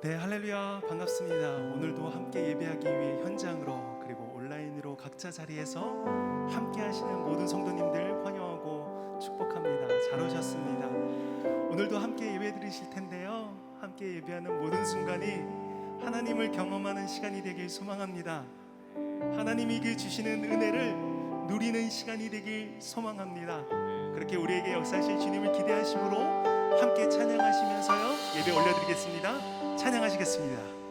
네, 할렐루야, 반갑습니다. 오늘도 함께 예배하기 위해 현장으로 그리고 온라인으로 각자 자리에서 함께 하시는 모든 성도님들 환영하고 축복합니다. 잘 오셨습니다. 오늘도 함께 예배 드리실 텐데요, 함께 예배하는 모든 순간이 하나님을 경험하는 시간이 되길 소망합니다. 하나님이 주시는 은혜를 누리는 시간이 되길 소망합니다. 그렇게 우리에게 역사하실 주님을 기대하심으로 함께 찬양하시면서요 예배 올려드리겠습니다. 찬양하시겠습니다.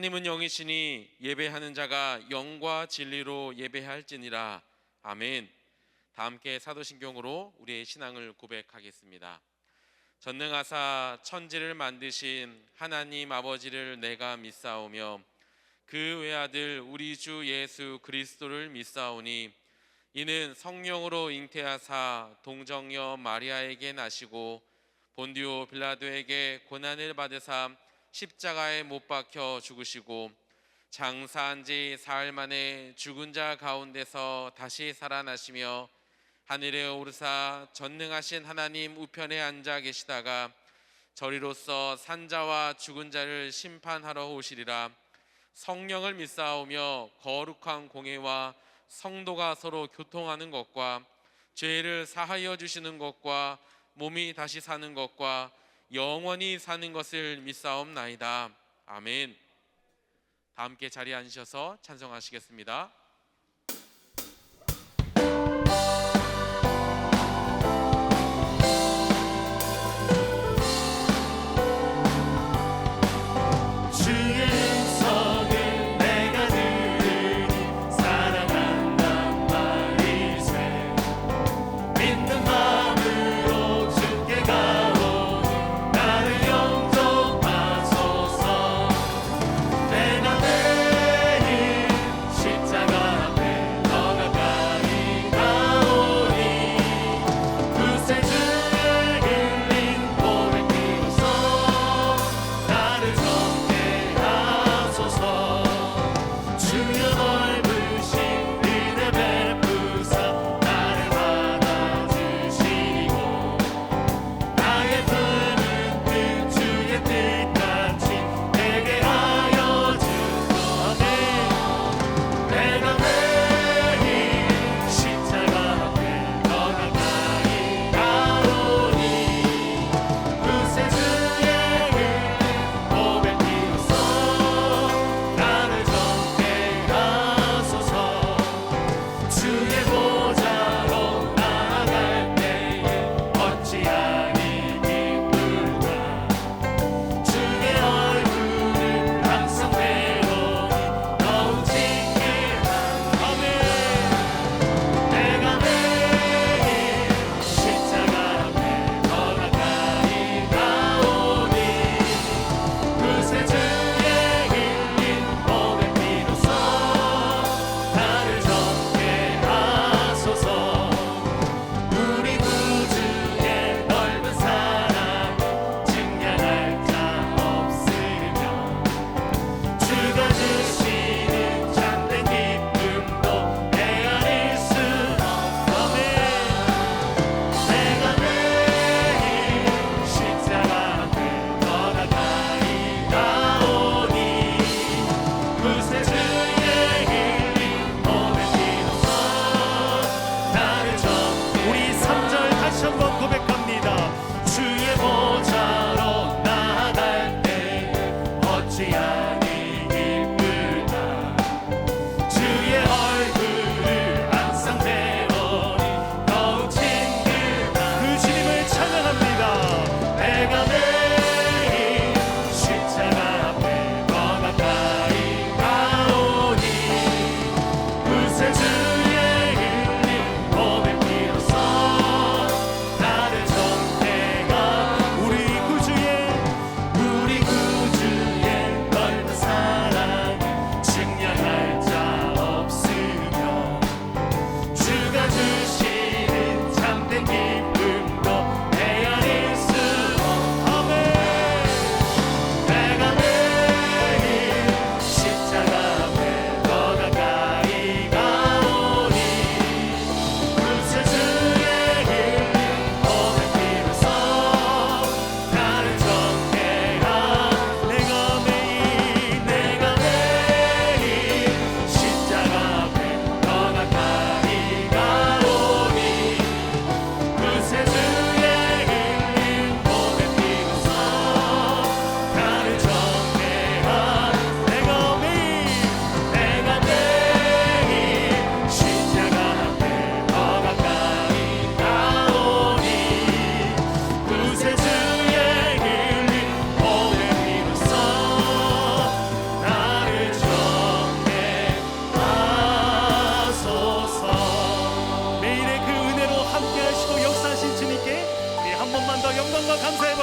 하나님은 영이시니 예배하는 자가 영과 진리로 예배할지니라. 아멘. 다 함께 사도신경으로 우리의 신앙을 고백하겠습니다. 전능하사 천지를 만드신 하나님 아버지를 내가 믿사오며 그 외아들 우리 주 예수 그리스도를 믿사오니 이는 성령으로 잉태하사 동정녀 마리아에게 나시고 본디오 빌라도에게 고난을 받으사 십자가에 못 박혀 죽으시고 장사한 지 사흘 만에 죽은 자 가운데서 다시 살아나시며 하늘에 오르사 전능하신 하나님 우편에 앉아 계시다가 저리로서 산자와 죽은 자를 심판하러 오시리라. 성령을 믿사오며 거룩한 공회와 성도가 서로 교통하는 것과 죄를 사하여 주시는 것과 몸이 다시 사는 것과 영원히 사는 것을 믿사옵나이다. 아멘. 다 함께 자리에 앉으셔서 찬송하시겠습니다. 십자가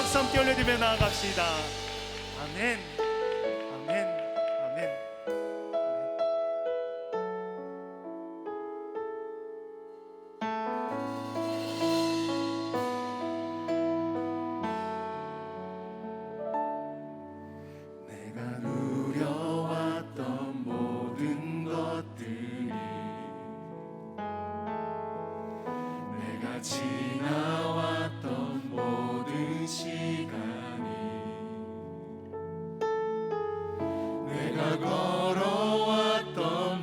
박수 함께 올려드리며 나아갑시다. 아멘, 아멘, 아멘. 내가 누려왔던 모든 것들이 내가 지나왔던 모든 시간이 내가 걸어왔던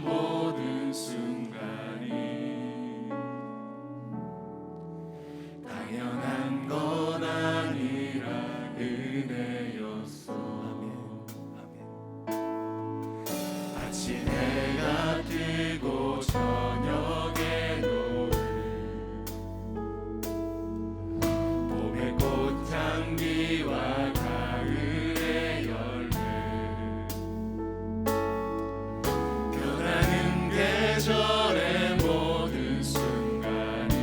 모든 순간이 당연한 건 아니라 은혜였어. 아침 해가 뜨고 저녁에 노을 봄의 꽃향기와 가을의 열매 변하는 계절의 모든 순간이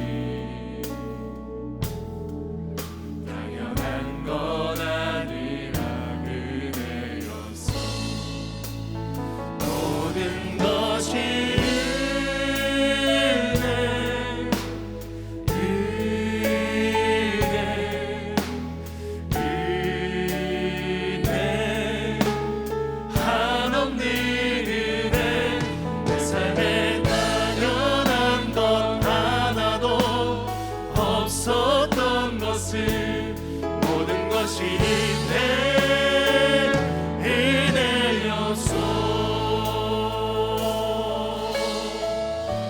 당연한 건 아니라 은혜였어. 모든 것이 은혜 한없는 은혜 내 삶에 당연한 것 하나도 없었던 것을 모든 것이 은혜였어.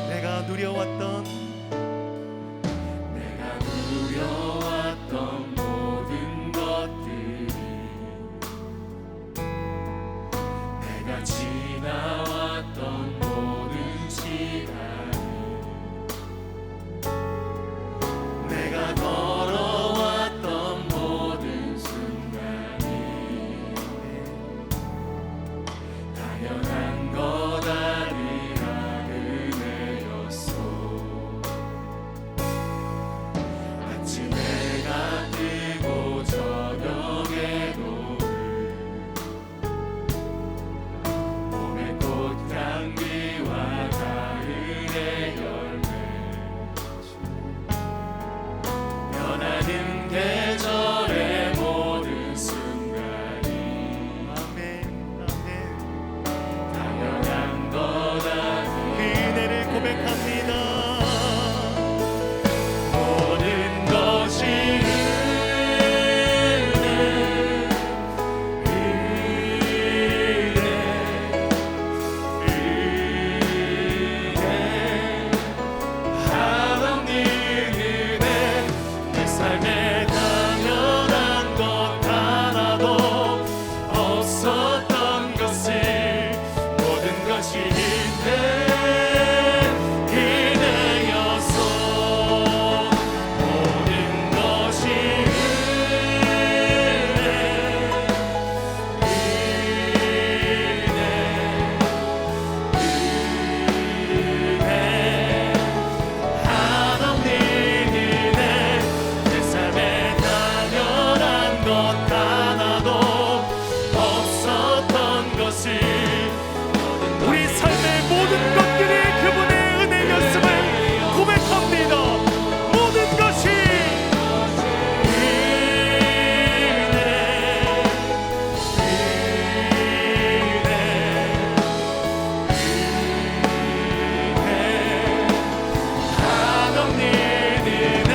내가 누려왔던 모든 것들이 내가 지나왔던 모든 시간이 내가 걸어왔던 모든 순간이 당연한 것 아니라 은혜였어. 아침 해가 뜨고 저녁에 노을 봄의 꽃향기와 가을의 열매 변하는 계절의 모든 순간이 당연한 것 아니라 그 은혜를 고백합니다. 모든 것이 한없는 은혜 내 삶에 당연한 것 하나도 없었던 것을 모든 것이 은혜였어. 모든 것이 은혜 한없는 은혜 내 삶에 당연한 것 하나도 없었던 것을 우리 삶의 모든 것들이 그분의 은혜였음을 고백합니다. 모든 것이 한없는 은혜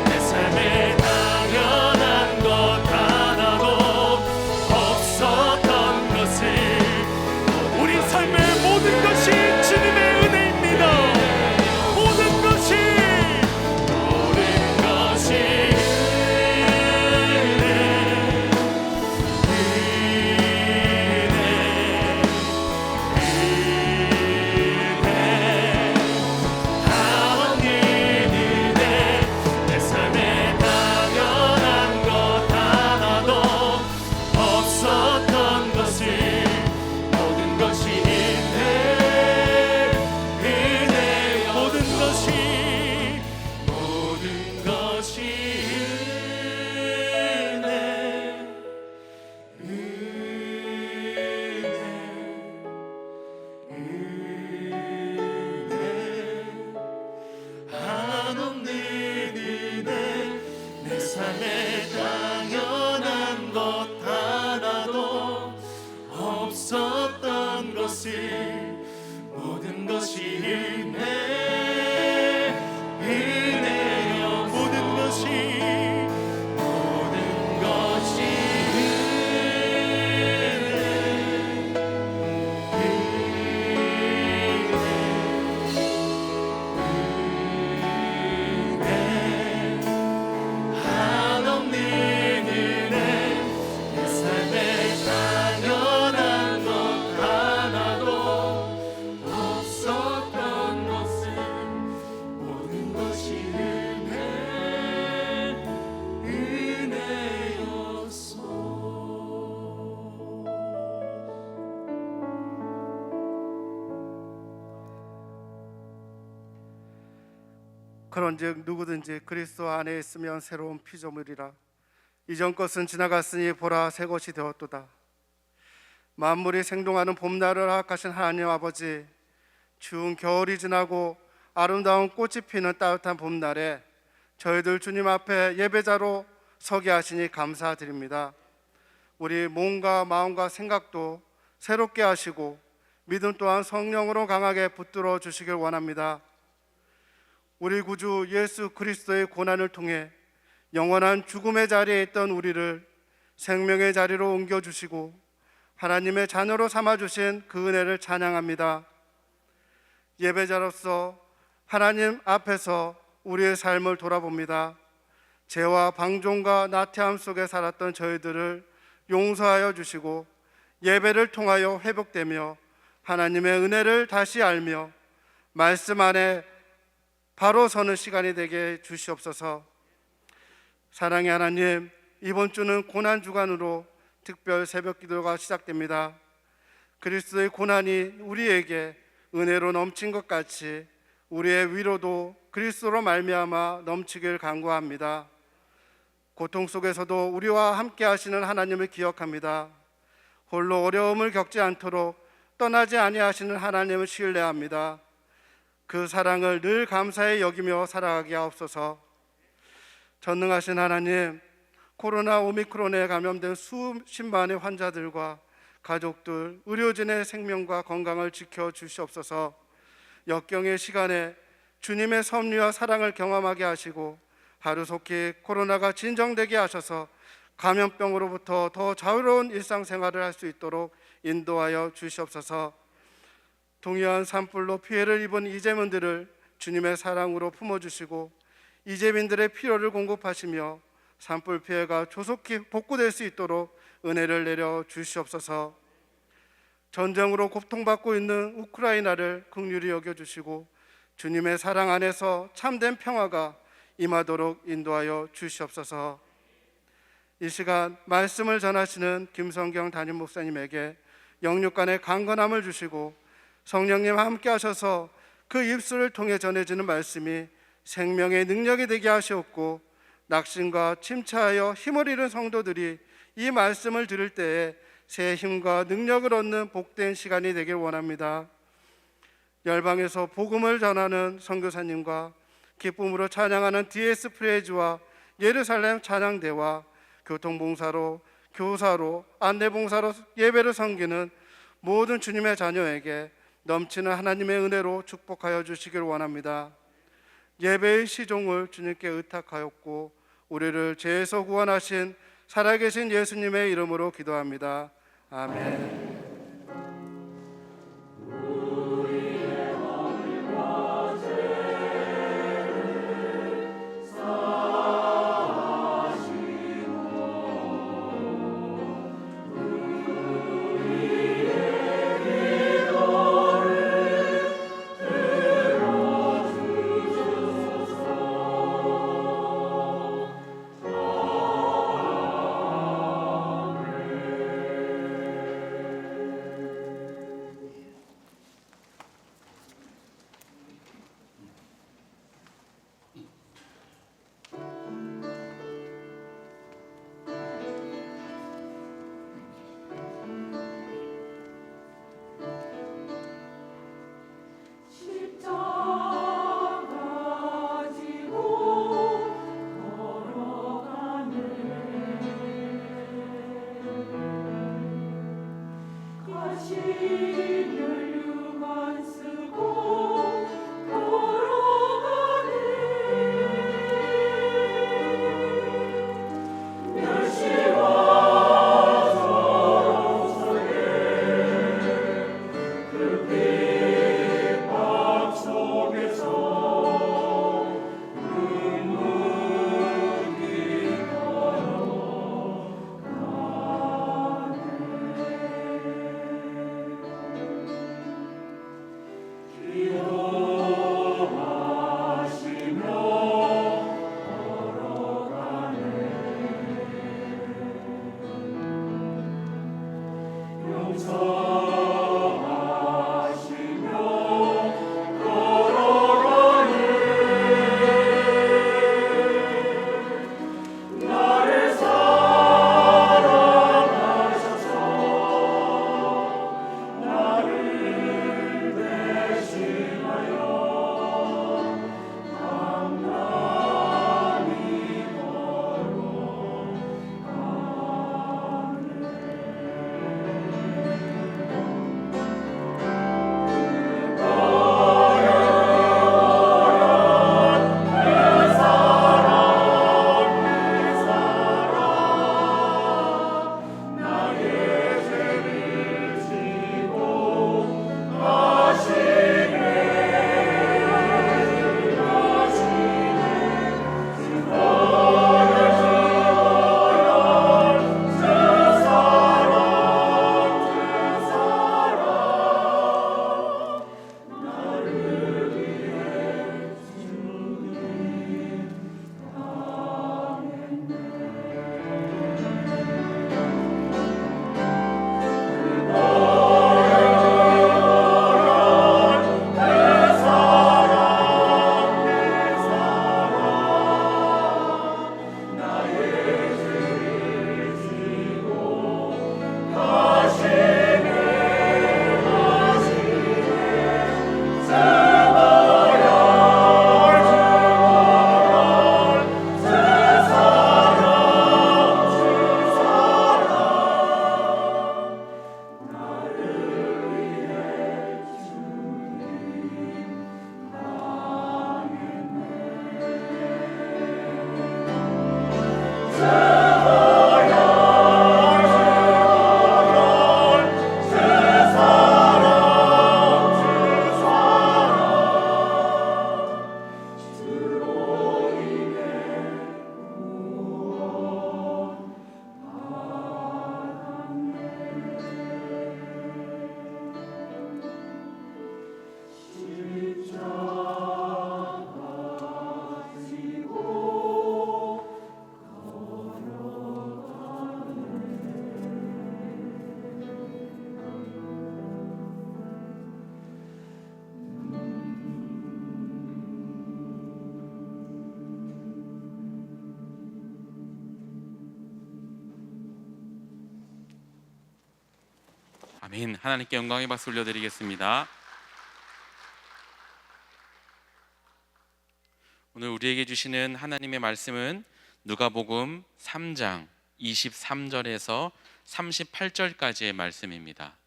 내 삶에 당연한 것 하나도 없었던 것을 우리 삶의 모든 것이 주님의 은혜입니다. 모든 것이 한없는 은혜 내 삶에 당연한 것 하나도 없었던 것을 모든 것이 은혜 모든 것이 은혜 그런즉 누구든지 그리스도 안에 있으면 새로운 피조물이라. 이전 것은 지나갔으니 보라 새 것이 되었도다. 만물이 생동하는 봄날을 허락하신 하나님 아버지, 추운 겨울이 지나고 아름다운 꽃이 피는 따뜻한 봄날에 저희들 주님 앞에 예배자로 서게 하시니 감사드립니다. 우리 몸과 마음과 생각도 새롭게 하시고 믿음 또한 성령으로 강하게 붙들어 주시길 원합니다. 우리 구주 예수 그리스도의 고난을 통해 영원한 죽음의 자리에 있던 우리를 생명의 자리로 옮겨주시고 하나님의 자녀로 삼아주신 그 은혜를 찬양합니다. 예배자로서 하나님 앞에서 우리의 삶을 돌아봅니다. 죄와 방종과 나태함 속에 살았던 저희들을 용서하여 주시고 예배를 통하여 회복되며 하나님의 은혜를 다시 알며 말씀 안에 바로 서는 시간이 되게 주시옵소서. 사랑의 하나님, 이번 주는 고난 주간으로 특별 새벽 기도가 시작됩니다. 그리스도의 고난이 우리에게 은혜로 넘친 것 같이 우리의 위로도 그리스도로 말미암아 넘치길 간구합니다. 고통 속에서도 우리와 함께 하시는 하나님을 기억합니다. 홀로 어려움을 겪지 않도록 떠나지 아니하시는 하나님을 신뢰합니다. 그 사랑을 늘 감사히 여기며 살아가게 하옵소서. 전능하신 하나님, 코로나 오미크론에 감염된 수십만의 환자들과 가족들, 의료진의 생명과 건강을 지켜주시옵소서. 역경의 시간에 주님의 섭리와 사랑을 경험하게 하시고 하루속히 코로나가 진정되게 하셔서 감염병으로부터 더 자유로운 일상생활을 할 수 있도록 인도하여 주시옵소서. 동해안 산불로 피해를 입은 이재민들을 주님의 사랑으로 품어주시고 이재민들의 필요를 공급하시며 산불 피해가 조속히 복구될 수 있도록 은혜를 내려 주시옵소서. 전쟁으로 고통받고 있는 우크라이나를 긍휼히 여겨주시고 주님의 사랑 안에서 참된 평화가 임하도록 인도하여 주시옵소서. 이 시간 말씀을 전하시는 김성경 담임 목사님에게 영육간의 강건함을 주시고 성령님 함께 하셔서 그 입술을 통해 전해지는 말씀이 생명의 능력이 되게 하시옵고 낙심과 침체하여 힘을 잃은 성도들이 이 말씀을 들을 때에 새 힘과 능력을 얻는 복된 시간이 되길 원합니다. 열방에서 복음을 전하는 선교사님과 기쁨으로 찬양하는 DS 프레이즈와 예루살렘 찬양대와 교통봉사로, 교사로, 안내봉사로 예배를 섬기는 모든 주님의 자녀에게 넘치는 하나님의 은혜로 축복하여 주시길 원합니다. 예배의 시종을 주님께 의탁하였고 우리를 죄에서 구원하신 살아계신 예수님의 이름으로 기도합니다. 아멘. 아멘. 하나님께 영광의 박수 올려드리겠습니다. 오늘 우리에게 주시는 하나님의 말씀은 누가복음 3장 23절에서 38절까지의 말씀입니다.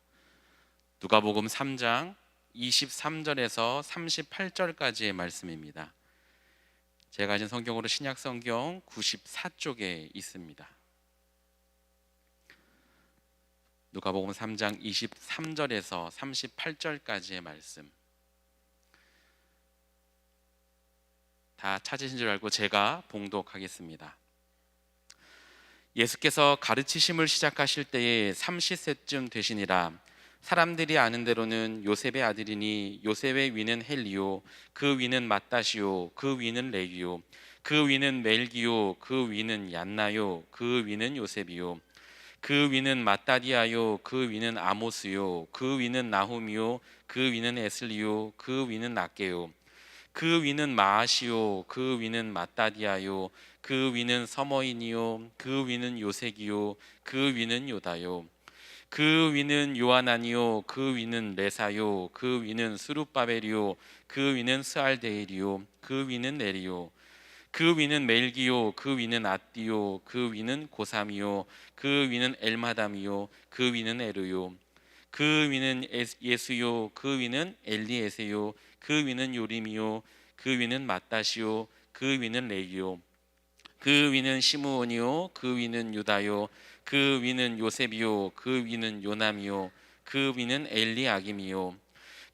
누가복음 3장 23절에서 38절까지의 말씀입니다. 제가 가진 성경으로 신약 성경 94쪽에 있습니다. 누가복음 3장 23절에서 38절까지의 말씀. 다 찾으신 줄 알고 제가 봉독하겠습니다. 예수께서 가르치심을 시작하실 때에 30세쯤 되시니라. 사람들이 아는 대로는 요셉의 아들이니 요셉의 위는 헬리요, 그 위는 맏다시요, 그 위는 레기요, 그 위는 멜기요, 그 위는 얀나요, 그 위는 요셉이요, 그 위는 마따디아요, 그 위는 아모스요, 그 위는 나훔이요, 그 위는 에슬리요, 그 위는 낫게요, 그 위는 마아시요, 그 위는 마따디아요, 그 위는 서머인이요, 그 위는 요색이요, 그 위는 요다요, 그 위는 요하나니요, 그 위는 레사요, 그 위는 스룹바벨이요, 그 위는 스알데일이요, 그 위는 네리요, 그 위는 멜기요, 그 위는 아띠요, 그 위는 고삼이요, 그 위는 엘마담이요, 그 위는 에르요, 그 위는 예수요, 그 위는 엘리에세요, 그 위는 요림이요, 그 위는 맏다시요, 그 위는 레기요, 그 위는 시므온이요, 그 위는 유다요, 그 위는 요셉이요, 그 위는 요남이요, 그 위는 엘리아김이요,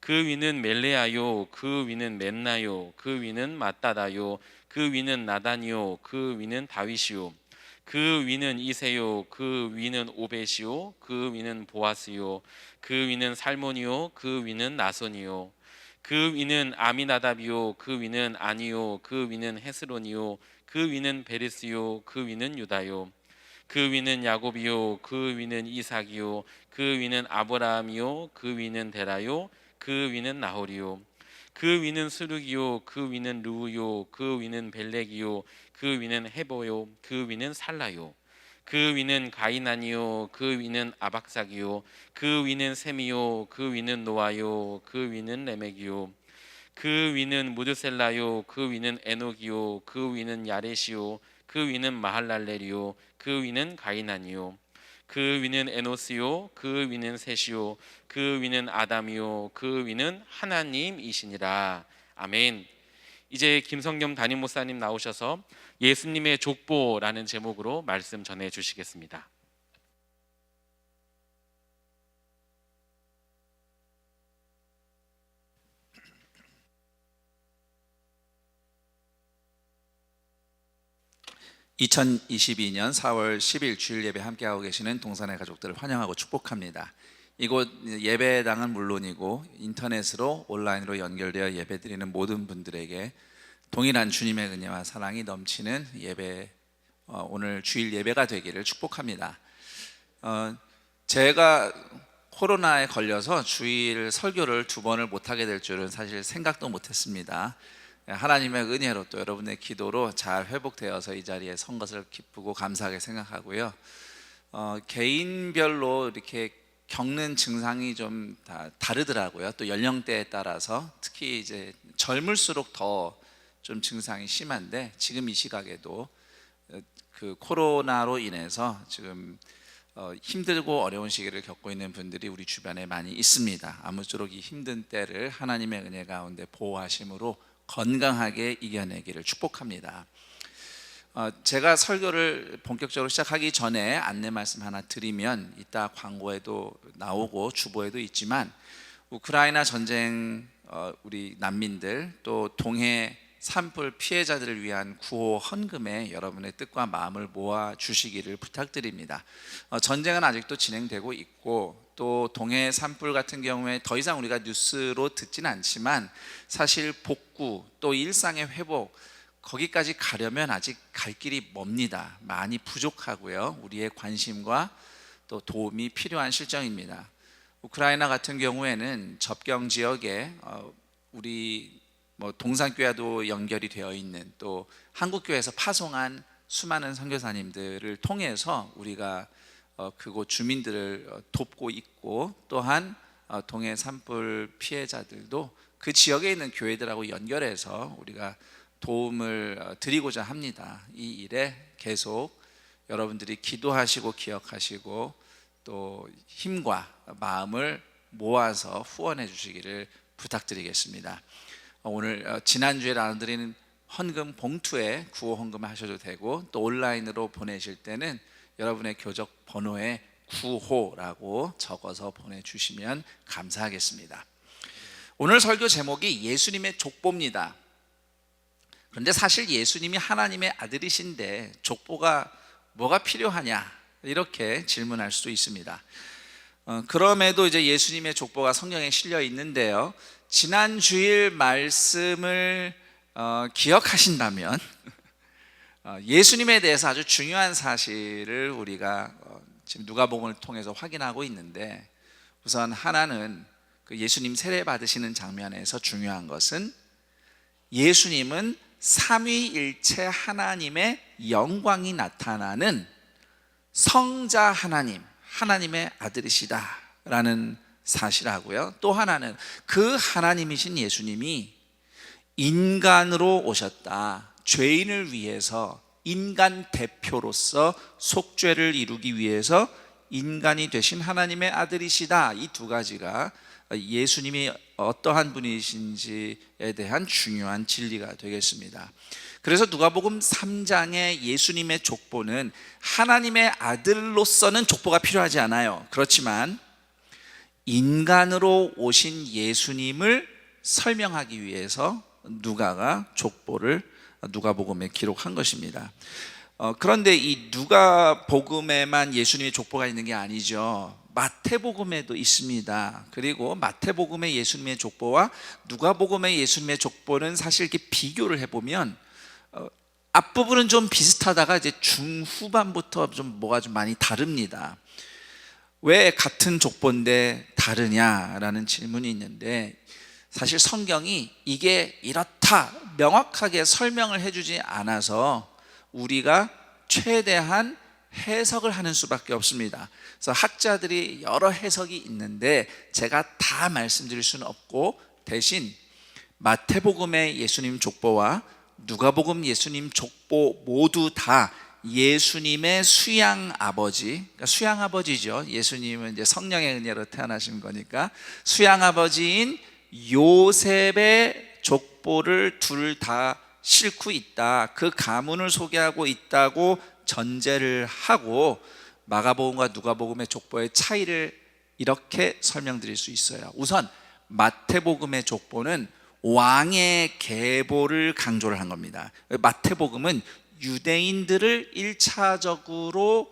그 위는 멜레아요, 그 위는 맨나요, 그 위는 마따다요, 그 위는 나단이요, 그 위는 다윗이요, 그 위는 이세요, 그 위는 오벳이요, 그 위는 보아스요, 그 위는 살몬이요, 그 위는 나손이요, 그 위는 아미나답이요, 그 위는 아니요, 그 위는 헤스론이요, 그 위는 베레스요, 그 위는 유다요, 그 위는 야곱이요, 그 위는 이삭이요, 그 위는 아브라함이요, 그 위는 데라요, 그 위는 나홀이요, 그 위는 스룹이요, 그 위는 르우요, 그 위는 벨렉이요, 그 위는 헤보요, 그 위는 살라요, 그 위는 가이나니요, 그 위는 아박삭이요, 그 위는 셈이요, 그 위는 노아요, 그 위는 레멕이요, 그 위는 무드셀라요, 그 위는 에녹이요, 그 위는 야렛이요, 그 위는 마할랄렐이요, 그 위는 가이나니요, 그 위는 에노스요, 그 위는 셋이요, 그 위는 아담이요, 그 위는 하나님이시니라. 아멘. 이제 김성겸 담임 목사님 나오셔서 예수님의 족보라는 제목으로 말씀 전해 주시겠습니다. (2022년 4월 10일) 주일 예배 함께하고 계시는 동산의 가족들을 환영하고 축복합니다. 이곳 예배당은 물론이고 인터넷으로 온라인으로 연결되어 예배드리는 모든 분들에게 동일한 주님의 은혜와 사랑이 넘치는 예배, 오늘 주일 예배가 되기를 축복합니다. 제가 코로나에 걸려서 주일 설교를 2번을 못하게 될 줄은 사실 생각도 못했습니다. 하나님의 은혜로 또 여러분의 기도로 잘 회복되어서 이 자리에 선 것을 기쁘고 감사하게 생각하고요. 개인별로 이렇게 겪는 증상이 좀 다 다르더라고요. 또 연령대에 따라서 특히 이제 젊을수록 더 좀 증상이 심한데, 지금 이 시각에도 그 코로나로 인해서 지금 힘들고 어려운 시기를 겪고 있는 분들이 우리 주변에 많이 있습니다. 아무쪼록 이 힘든 때를 하나님의 은혜 가운데 보호하심으로 건강하게 이겨내기를 축복합니다. 제가 설교를 본격적으로 시작하기 전에 안내 말씀 하나 드리면, 이따 광고에도 나오고 주보에도 있지만, 우크라이나 전쟁 우리 난민들, 또 동해 산불 피해자들을 위한 구호 헌금에 여러분의 뜻과 마음을 모아 주시기를 부탁드립니다. 전쟁은 아직도 진행되고 있고, 또 동해 산불 같은 경우에 더 이상 우리가 뉴스로 듣진 않지만 사실 복구 또 일상의 회복, 거기까지 가려면 아직 갈 길이 멉니다. 많이 부족하고요. 우리의 관심과 또 도움이 필요한 실정입니다. 우크라이나 같은 경우에는 접경 지역에 우리 동산교회도 연결이 되어 있는, 또 한국교회에서 파송한 수많은 선교사님들을 통해서 우리가 그곳 주민들을 돕고 있고, 또한 동해 산불 피해자들도 그 지역에 있는 교회들하고 연결해서 우리가 도움을 드리고자 합니다. 이 일에 계속 여러분들이 기도하시고 기억하시고 또 힘과 마음을 모아서 후원해 주시기를 부탁드리겠습니다. 오늘 지난주에 나눠드리는 헌금 봉투에 구호 헌금을 하셔도 되고, 또 온라인으로 보내실 때는 여러분의 교적 번호에 구호라고 적어서 보내주시면 감사하겠습니다. 오늘 설교 제목이 예수님의 족보입니다. 그런데 사실 예수님이 하나님의 아들이신데 족보가 뭐가 필요하냐, 이렇게 질문할 수도 있습니다. 그럼에도 이제 예수님의 족보가 성경에 실려 있는데요, 지난 주일 말씀을 기억하신다면 예수님에 대해서 아주 중요한 사실을 우리가 지금 누가복음을 통해서 확인하고 있는데, 우선 하나는 그 예수님 세례 받으시는 장면에서 중요한 것은 예수님은 삼위일체 하나님의 영광이 나타나는 성자 하나님, 하나님의 아들이시다라는 사실하고요. 또 하나는 그 하나님이신 예수님이 인간으로 오셨다. 죄인을 위해서 인간 대표로서 속죄를 이루기 위해서 인간이 되신 하나님의 아들이시다. 이 두 가지가 예수님이 어떠한 분이신지에 대한 중요한 진리가 되겠습니다. 그래서 누가복음 3장의 예수님의 족보는 하나님의 아들로서는 족보가 필요하지 않아요. 그렇지만 인간으로 오신 예수님을 설명하기 위해서 누가가 족보를 누가복음에 기록한 것입니다. 그런데 이 누가복음에만 예수님의 족보가 있는 게 아니죠. 마태복음에도 있습니다. 그리고 마태복음의 예수님의 족보와 누가복음의 예수님의 족보는 사실 이렇게 비교를 해보면 앞부분은 좀 비슷하다가 이제 중후반부터 좀 뭐가 좀 많이 다릅니다. 왜 같은 족보인데 다르냐라는 질문이 있는데, 사실 성경이 이게 이렇다 명확하게 설명을 해주지 않아서 우리가 최대한 해석을 하는 수밖에 없습니다. 그래서 학자들이 여러 해석이 있는데 제가 다 말씀드릴 수는 없고, 대신 마태복음의 예수님 족보와 누가복음 예수님 족보 모두 다 예수님의 수양 아버지, 그러니까 수양 아버지죠. 예수님은 이제 성령의 은혜로 태어나신 거니까 수양 아버지인 요셉의 족보를 둘 다 싣고 있다. 그 가문을 소개하고 있다고 전제를 하고 마가복음과 누가복음의 족보의 차이를 이렇게 설명드릴 수 있어요. 우선 마태복음의 족보는 왕의 계보를 강조를 한 겁니다. 마태복음은 유대인들을 1차적으로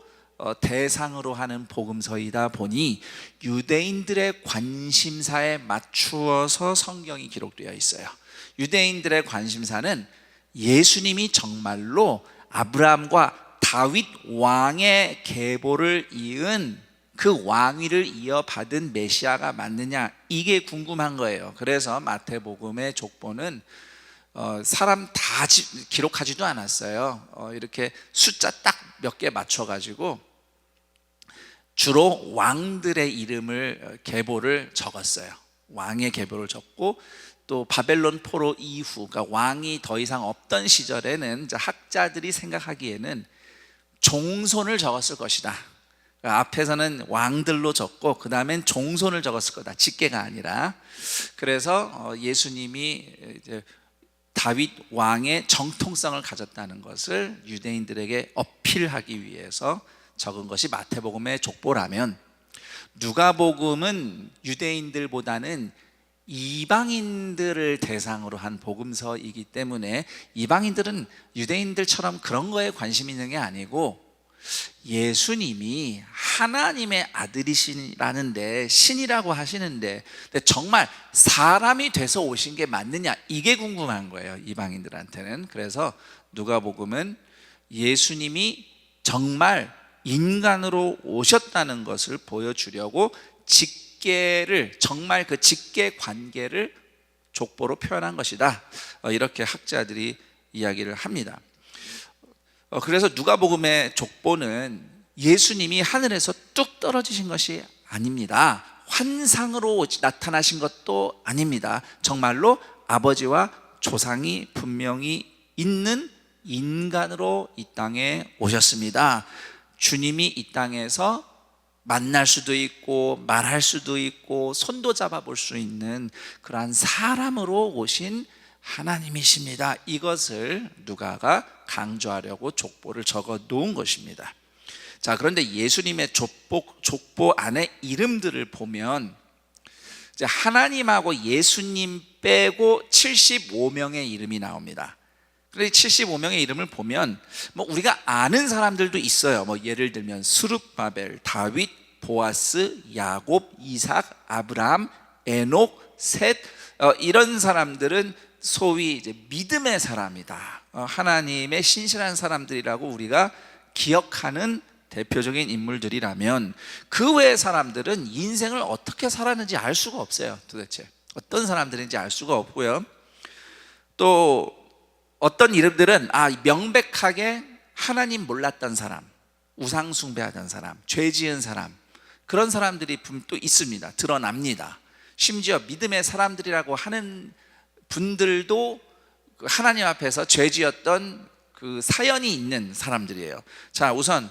대상으로 하는 복음서이다 보니 유대인들의 관심사에 맞추어서 성경이 기록되어 있어요. 유대인들의 관심사는 예수님이 정말로 아브라함과 다윗 왕의 계보를 이은 그 왕위를 이어받은 메시아가 맞느냐, 이게 궁금한 거예요. 그래서 마태복음의 족보는 사람 다 기록하지도 않았어요. 이렇게 숫자 딱 몇 개 맞춰가지고 주로 왕들의 이름을 계보를 적었어요. 왕의 계보를 적고, 또 바벨론 포로 이후, 그러니까 왕이 더 이상 없던 시절에는 이제 학자들이 생각하기에는 종손을 적었을 것이다. 그러니까 앞에서는 왕들로 적고 그 다음엔 종손을 적었을 거다. 직계가 아니라. 그래서 예수님이 이제 다윗 왕의 정통성을 가졌다는 것을 유대인들에게 어필하기 위해서 적은 것이 마태복음의 족보라면, 누가복음은 유대인들보다는 이방인들을 대상으로 한 복음서이기 때문에 이방인들은 유대인들처럼 그런 거에 관심 있는 게 아니고 예수님이 하나님의 아들이시라는데, 신이라고 하시는데 정말 사람이 돼서 오신 게 맞느냐, 이게 궁금한 거예요, 이방인들한테는. 그래서 누가복음은 예수님이 정말 인간으로 오셨다는 것을 보여주려고 직계를, 정말 그 직계 관계를 족보로 표현한 것이다, 이렇게 학자들이 이야기를 합니다. 그래서 누가복음의 족보는 예수님이 하늘에서 뚝 떨어지신 것이 아닙니다. 환상으로 나타나신 것도 아닙니다. 정말로 아버지와 조상이 분명히 있는 인간으로 이 땅에 오셨습니다. 주님이 이 땅에서 만날 수도 있고 말할 수도 있고 손도 잡아볼 수 있는 그러한 사람으로 오신 하나님이십니다. 이것을 누가가 강조하려고 족보를 적어 놓은 것입니다. 자, 그런데 예수님의 족보 안에 이름들을 보면 이제 하나님하고 예수님 빼고 75명의 이름이 나옵니다. 그런데 75명의 이름을 보면 우리가 아는 사람들도 있어요. 예를 들면 스룹바벨, 다윗, 보아스, 야곱, 이삭, 아브라함, 에녹, 셋, 이런 사람들은 소위 이제 믿음의 사람이다, 하나님의 신실한 사람들이라고 우리가 기억하는 대표적인 인물들이라면, 그 외의 사람들은 인생을 어떻게 살았는지 알 수가 없어요. 도대체 어떤 사람들인지 알 수가 없고요. 또 어떤 이름들은 명백하게 하나님 몰랐던 사람, 우상 숭배하던 사람, 죄 지은 사람, 그런 사람들이 또 있습니다. 드러납니다. 심지어 믿음의 사람들이라고 하는 분들도 하나님 앞에서 죄 지었던 그 사연이 있는 사람들이에요. 자, 우선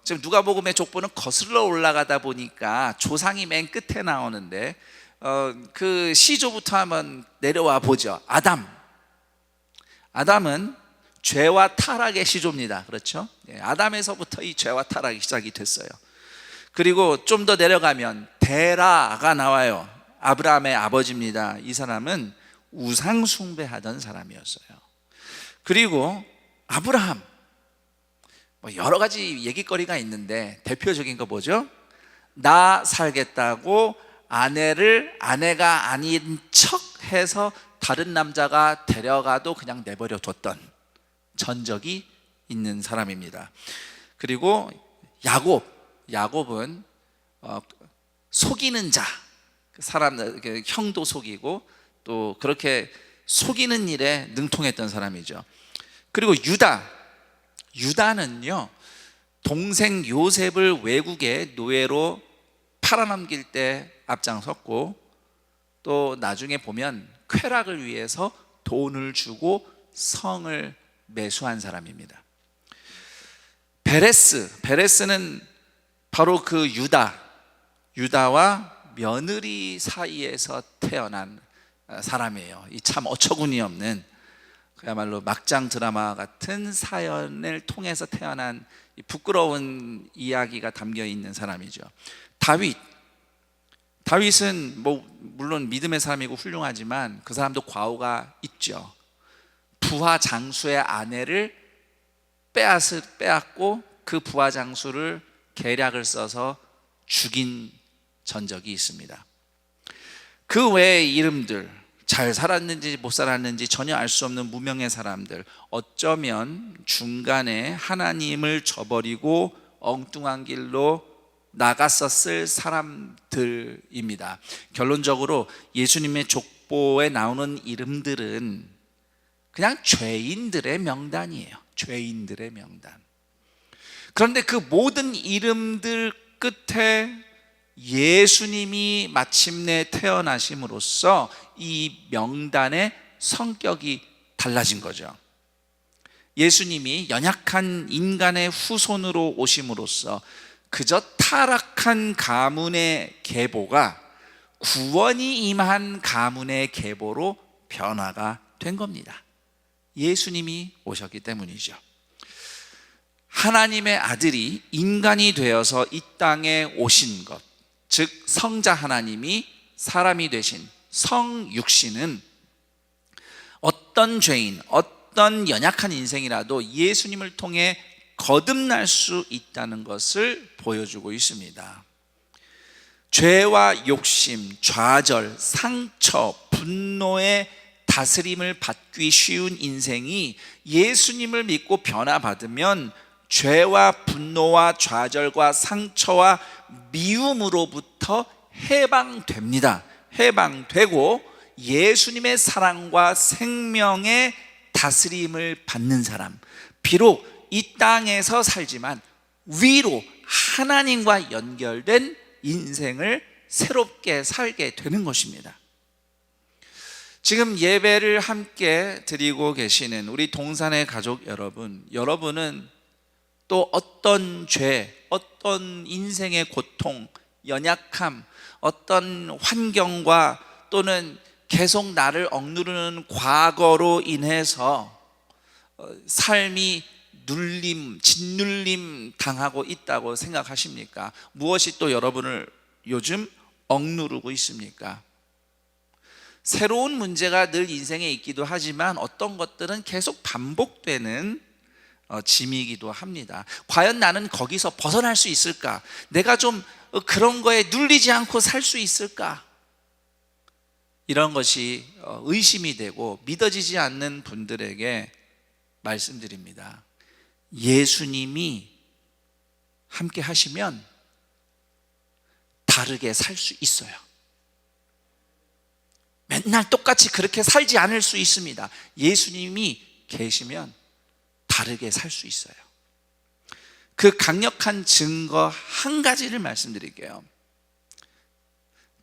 지금 누가복음의 족보는 거슬러 올라가다 보니까 조상이 맨 끝에 나오는데, 그 시조부터 한번 내려와 보죠. 아담은 죄와 타락의 시조입니다. 그렇죠? 아담에서부터 이 죄와 타락이 시작이 됐어요. 그리고 좀 더 내려가면 데라가 나와요. 아브라함의 아버지입니다. 이 사람은 우상 숭배하던 사람이었어요. 그리고 아브라함, 여러 가지 얘기거리가 있는데 대표적인 거 뭐죠? 나 살겠다고 아내를 아내가 아닌 척 해서 다른 남자가 데려가도 그냥 내버려 뒀던 전적이 있는 사람입니다. 그리고 야곱은 속이는 자, 사람, 형도 속이고 또 그렇게 속이는 일에 능통했던 사람이죠. 그리고 유다는요, 동생 요셉을 외국에 노예로 팔아넘길 때 앞장섰고, 또 나중에 보면 쾌락을 위해서 돈을 주고 성을 매수한 사람입니다. 베레스는 바로 그 유다와 며느리 사이에서 태어난 사람이에요. 이 참 어처구니 없는, 그야말로 막장 드라마 같은 사연을 통해서 태어난 부끄러운 이야기가 담겨 있는 사람이죠. 다윗은 물론 믿음의 사람이고 훌륭하지만 그 사람도 과오가 있죠. 부하 장수의 아내를 빼앗고 그 부하 장수를 계략을 써서 죽인 전적이 있습니다. 그 외의 이름들, 잘 살았는지 못 살았는지 전혀 알 수 없는 무명의 사람들, 어쩌면 중간에 하나님을 저버리고 엉뚱한 길로 나갔었을 사람들입니다. 결론적으로 예수님의 족보에 나오는 이름들은 그냥 죄인들의 명단이에요. 죄인들의 명단. 그런데 그 모든 이름들 끝에 예수님이 마침내 태어나심으로써 이 명단의 성격이 달라진 거죠. 예수님이 연약한 인간의 후손으로 오심으로써 그저 타락한 가문의 계보가 구원이 임한 가문의 계보로 변화가 된 겁니다. 예수님이 오셨기 때문이죠. 하나님의 아들이 인간이 되어서 이 땅에 오신 것, 즉 성자 하나님이 사람이 되신 성육신은 어떤 죄인, 어떤 연약한 인생이라도 예수님을 통해 거듭날 수 있다는 것을 보여주고 있습니다. 죄와 욕심, 좌절, 상처, 분노의 다스림을 받기 쉬운 인생이 예수님을 믿고 변화받으면 죄와 분노와 좌절과 상처와 미움으로부터 해방됩니다. 해방되고 예수님의 사랑과 생명의 다스림을 받는 사람, 비록 이 땅에서 살지만 위로 하나님과 연결된 인생을 새롭게 살게 되는 것입니다. 지금 예배를 함께 드리고 계시는 우리 동산의 가족 여러분, 여러분은 또 어떤 죄, 어떤 인생의 고통, 연약함, 어떤 환경과 또는 계속 나를 억누르는 과거로 인해서 삶이 짓눌림 당하고 있다고 생각하십니까? 무엇이 또 여러분을 요즘 억누르고 있습니까? 새로운 문제가 늘 인생에 있기도 하지만 어떤 것들은 계속 반복되는 짐이기도 합니다. 과연 나는 거기서 벗어날 수 있을까? 내가 좀 그런 거에 눌리지 않고 살 수 있을까? 이런 것이 의심이 되고 믿어지지 않는 분들에게 말씀드립니다. 예수님이 함께 하시면 다르게 살 수 있어요. 맨날 똑같이 그렇게 살지 않을 수 있습니다. 예수님이 계시면 다르게 살 수 있어요. 그 강력한 증거 한 가지를 말씀드릴게요.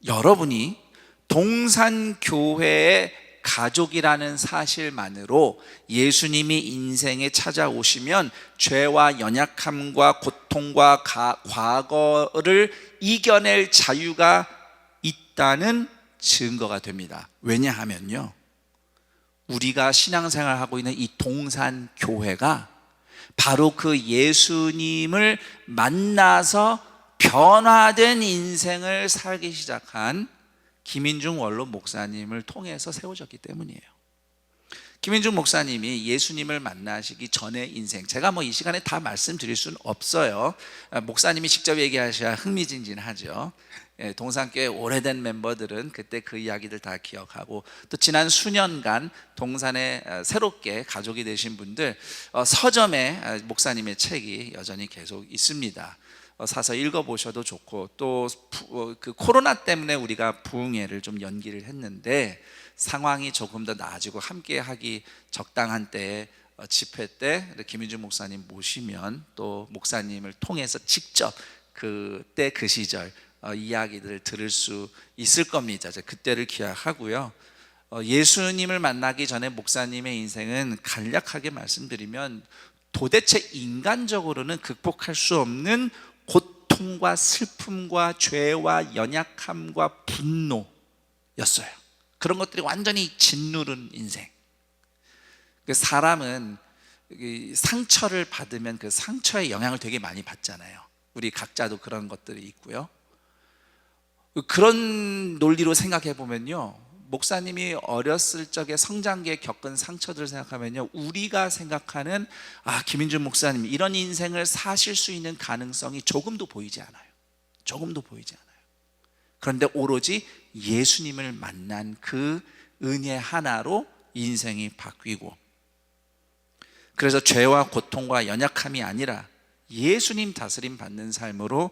여러분이 동산교회의 가족이라는 사실만으로 예수님이 인생에 찾아오시면 죄와 연약함과 고통과 과거를 이겨낼 자유가 있다는 증거가 됩니다. 왜냐하면요, 우리가 신앙생활하고 있는 이 동산교회가 바로 그 예수님을 만나서 변화된 인생을 살기 시작한 김인중 원로 목사님을 통해서 세워졌기 때문이에요. 김인중 목사님이 예수님을 만나시기 전의 인생, 제가 이 시간에 다 말씀드릴 수는 없어요. 목사님이 직접 얘기하셔야 흥미진진하죠. 동산교회 오래된 멤버들은 그때 그 이야기들 다 기억하고, 또 지난 수년간 동산에 새롭게 가족이 되신 분들, 서점에 목사님의 책이 여전히 계속 있습니다. 사서 읽어보셔도 좋고, 또 그 코로나 때문에 우리가 부흥회를 좀 연기를 했는데 상황이 조금 더 나아지고 함께 하기 적당한 때에 집회 때 김인중 목사님 모시면 또 목사님을 통해서 직접 그때 그 시절 이야기들을 들을 수 있을 겁니다. 그때를 기약하고요. 예수님을 만나기 전에 목사님의 인생은 간략하게 말씀드리면 도대체 인간적으로는 극복할 수 없는 고통과 슬픔과 죄와 연약함과 분노였어요. 그런 것들이 완전히 짓누른 인생. 사람은 상처를 받으면 그 상처의 영향을 되게 많이 받잖아요. 우리 각자도 그런 것들이 있고요. 그런 논리로 생각해 보면요, 목사님이 어렸을 적에 성장기에 겪은 상처들을 생각하면요, 우리가 생각하는 김인준 목사님 이런 인생을 사실 수 있는 가능성이 조금도 보이지 않아요. 조금도 보이지 않아요. 그런데 오로지 예수님을 만난 그 은혜 하나로 인생이 바뀌고, 그래서 죄와 고통과 연약함이 아니라 예수님 다스림 받는 삶으로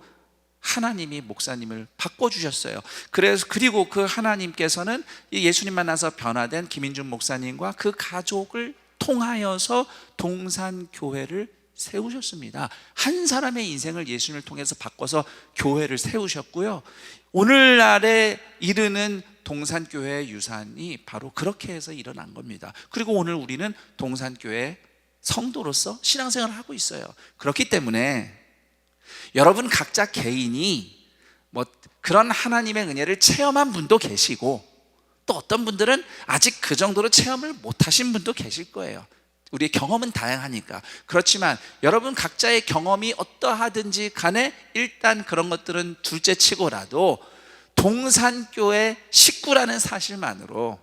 하나님이 목사님을 바꿔주셨어요. 그리고 그 하나님께서는 예수님 만나서 변화된 김인준 목사님과 그 가족을 통하여서 동산교회를 세우셨습니다. 한 사람의 인생을 예수님을 통해서 바꿔서 교회를 세우셨고요. 오늘날에 이르는 동산교회의 유산이 바로 그렇게 해서 일어난 겁니다. 그리고 오늘 우리는 동산교회 성도로서 신앙생활을 하고 있어요. 그렇기 때문에 여러분 각자 개인이 그런 하나님의 은혜를 체험한 분도 계시고, 또 어떤 분들은 아직 그 정도로 체험을 못하신 분도 계실 거예요. 우리의 경험은 다양하니까. 그렇지만 여러분 각자의 경험이 어떠하든지 간에 일단 그런 것들은 둘째 치고라도 동산교회 식구라는 사실만으로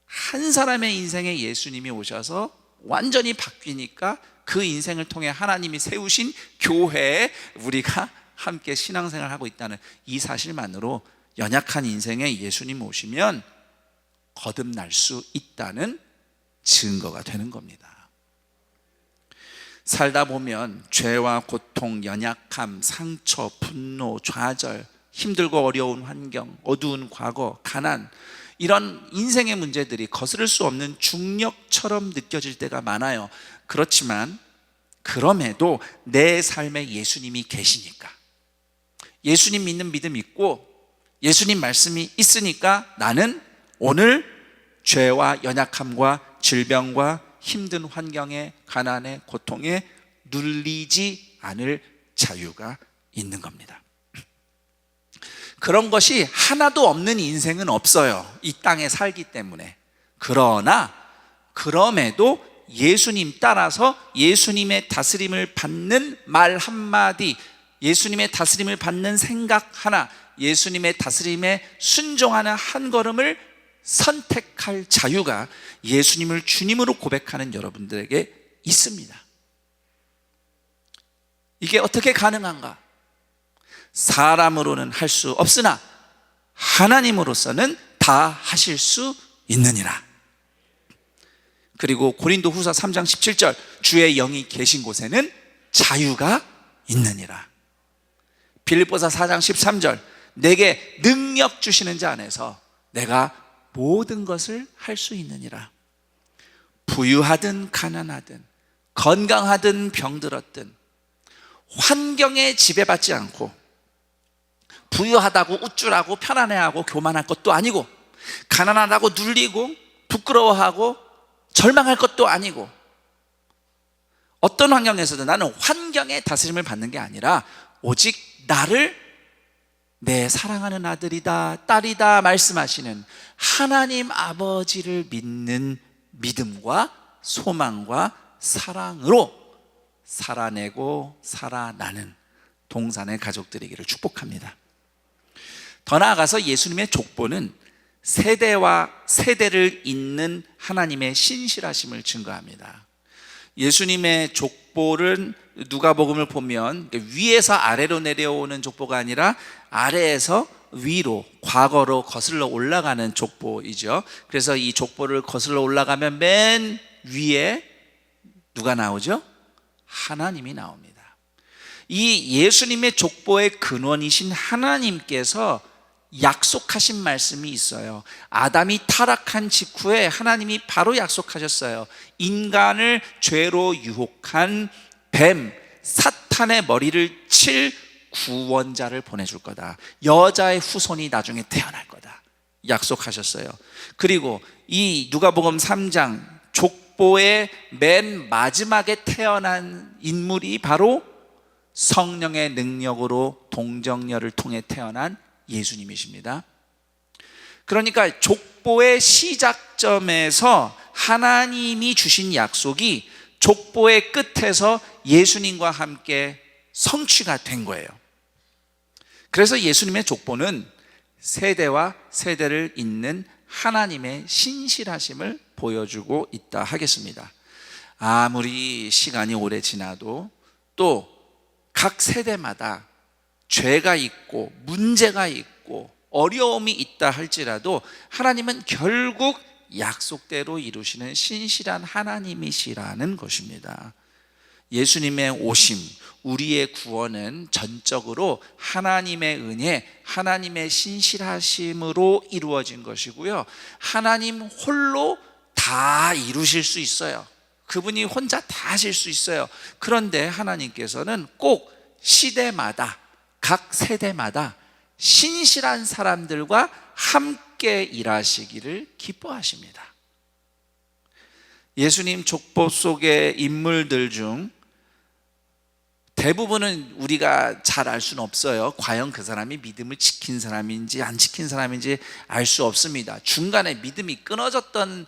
한 사람의 인생에 예수님이 오셔서 완전히 바뀌니까 그 인생을 통해 하나님이 세우신 교회에 우리가 함께 신앙생활을 하고 있다는 이 사실만으로 연약한 인생에 예수님 오시면 거듭날 수 있다는 증거가 되는 겁니다. 살다 보면 죄와 고통, 연약함, 상처, 분노, 좌절, 힘들고 어려운 환경, 어두운 과거, 가난, 이런 인생의 문제들이 거스를 수 없는 중력처럼 느껴질 때가 많아요. 그렇지만 그럼에도 내 삶에 예수님이 계시니까, 예수님 믿는 믿음 있고 예수님 말씀이 있으니까 나는 오늘 죄와 연약함과 질병과 힘든 환경에, 가난에, 고통에 눌리지 않을 자유가 있는 겁니다. 그런 것이 하나도 없는 인생은 없어요. 이 땅에 살기 때문에. 그러나 그럼에도 예수님 따라서 예수님의 다스림을 받는 말 한마디, 예수님의 다스림을 받는 생각 하나, 예수님의 다스림에 순종하는 한 걸음을 선택할 자유가 예수님을 주님으로 고백하는 여러분들에게 있습니다. 이게 어떻게 가능한가? 사람으로는 할 수 없으나 하나님으로서는 다 하실 수 있느니라. 그리고 고린도후서 3장 17절, 주의 영이 계신 곳에는 자유가 있느니라. 빌립보서 4장 13절, 내게 능력 주시는 자 안에서 내가 모든 것을 할 수 있느니라. 부유하든 가난하든 건강하든 병들었든 환경에 지배받지 않고 부유하다고 우쭐하고 편안해하고 교만할 것도 아니고 가난하다고 눌리고 부끄러워하고 절망할 것도 아니고 어떤 환경에서도 나는 환경의 다스림을 받는 게 아니라 오직 나를 내 사랑하는 아들이다 딸이다 말씀하시는 하나님 아버지를 믿는 믿음과 소망과 사랑으로 살아내고 살아나는 동산의 가족들이기를 축복합니다. 더 나아가서 예수님의 족보는 세대와 세대를 잇는 하나님의 신실하심을 증거합니다. 예수님의 족보는 누가복음을 보면 위에서 아래로 내려오는 족보가 아니라 아래에서 위로, 과거로 거슬러 올라가는 족보이죠. 그래서 이 족보를 거슬러 올라가면 맨 위에 누가 나오죠? 하나님이 나옵니다. 이 예수님의 족보의 근원이신 하나님께서 약속하신 말씀이 있어요. 아담이 타락한 직후에 하나님이 바로 약속하셨어요. 인간을 죄로 유혹한 뱀, 사탄의 머리를 칠 구원자를 보내줄 거다. 여자의 후손이 나중에 태어날 거다. 약속하셨어요. 그리고 이 누가복음 3장 족보의 맨 마지막에 태어난 인물이 바로 성령의 능력으로 동정녀를 통해 태어난 예수님이십니다. 그러니까 족보의 시작점에서 하나님이 주신 약속이 족보의 끝에서 예수님과 함께 성취가 된 거예요. 그래서 예수님의 족보는 세대와 세대를 잇는 하나님의 신실하심을 보여주고 있다 하겠습니다. 아무리 시간이 오래 지나도 또 각 세대마다 죄가 있고 문제가 있고 어려움이 있다 할지라도 하나님은 결국 약속대로 이루시는 신실한 하나님이시라는 것입니다. 예수님의 오심, 우리의 구원은 전적으로 하나님의 은혜, 하나님의 신실하심으로 이루어진 것이고요. 하나님 홀로 다 이루실 수 있어요. 그분이 혼자 다 하실 수 있어요. 그런데 하나님께서는 꼭 시대마다, 각 세대마다 신실한 사람들과 함께 일하시기를 기뻐하십니다. 예수님 족보 속의 인물들 중 대부분은 우리가 잘 알 수는 없어요. 과연 그 사람이 믿음을 지킨 사람인지 안 지킨 사람인지 알 수 없습니다. 중간에 믿음이 끊어졌던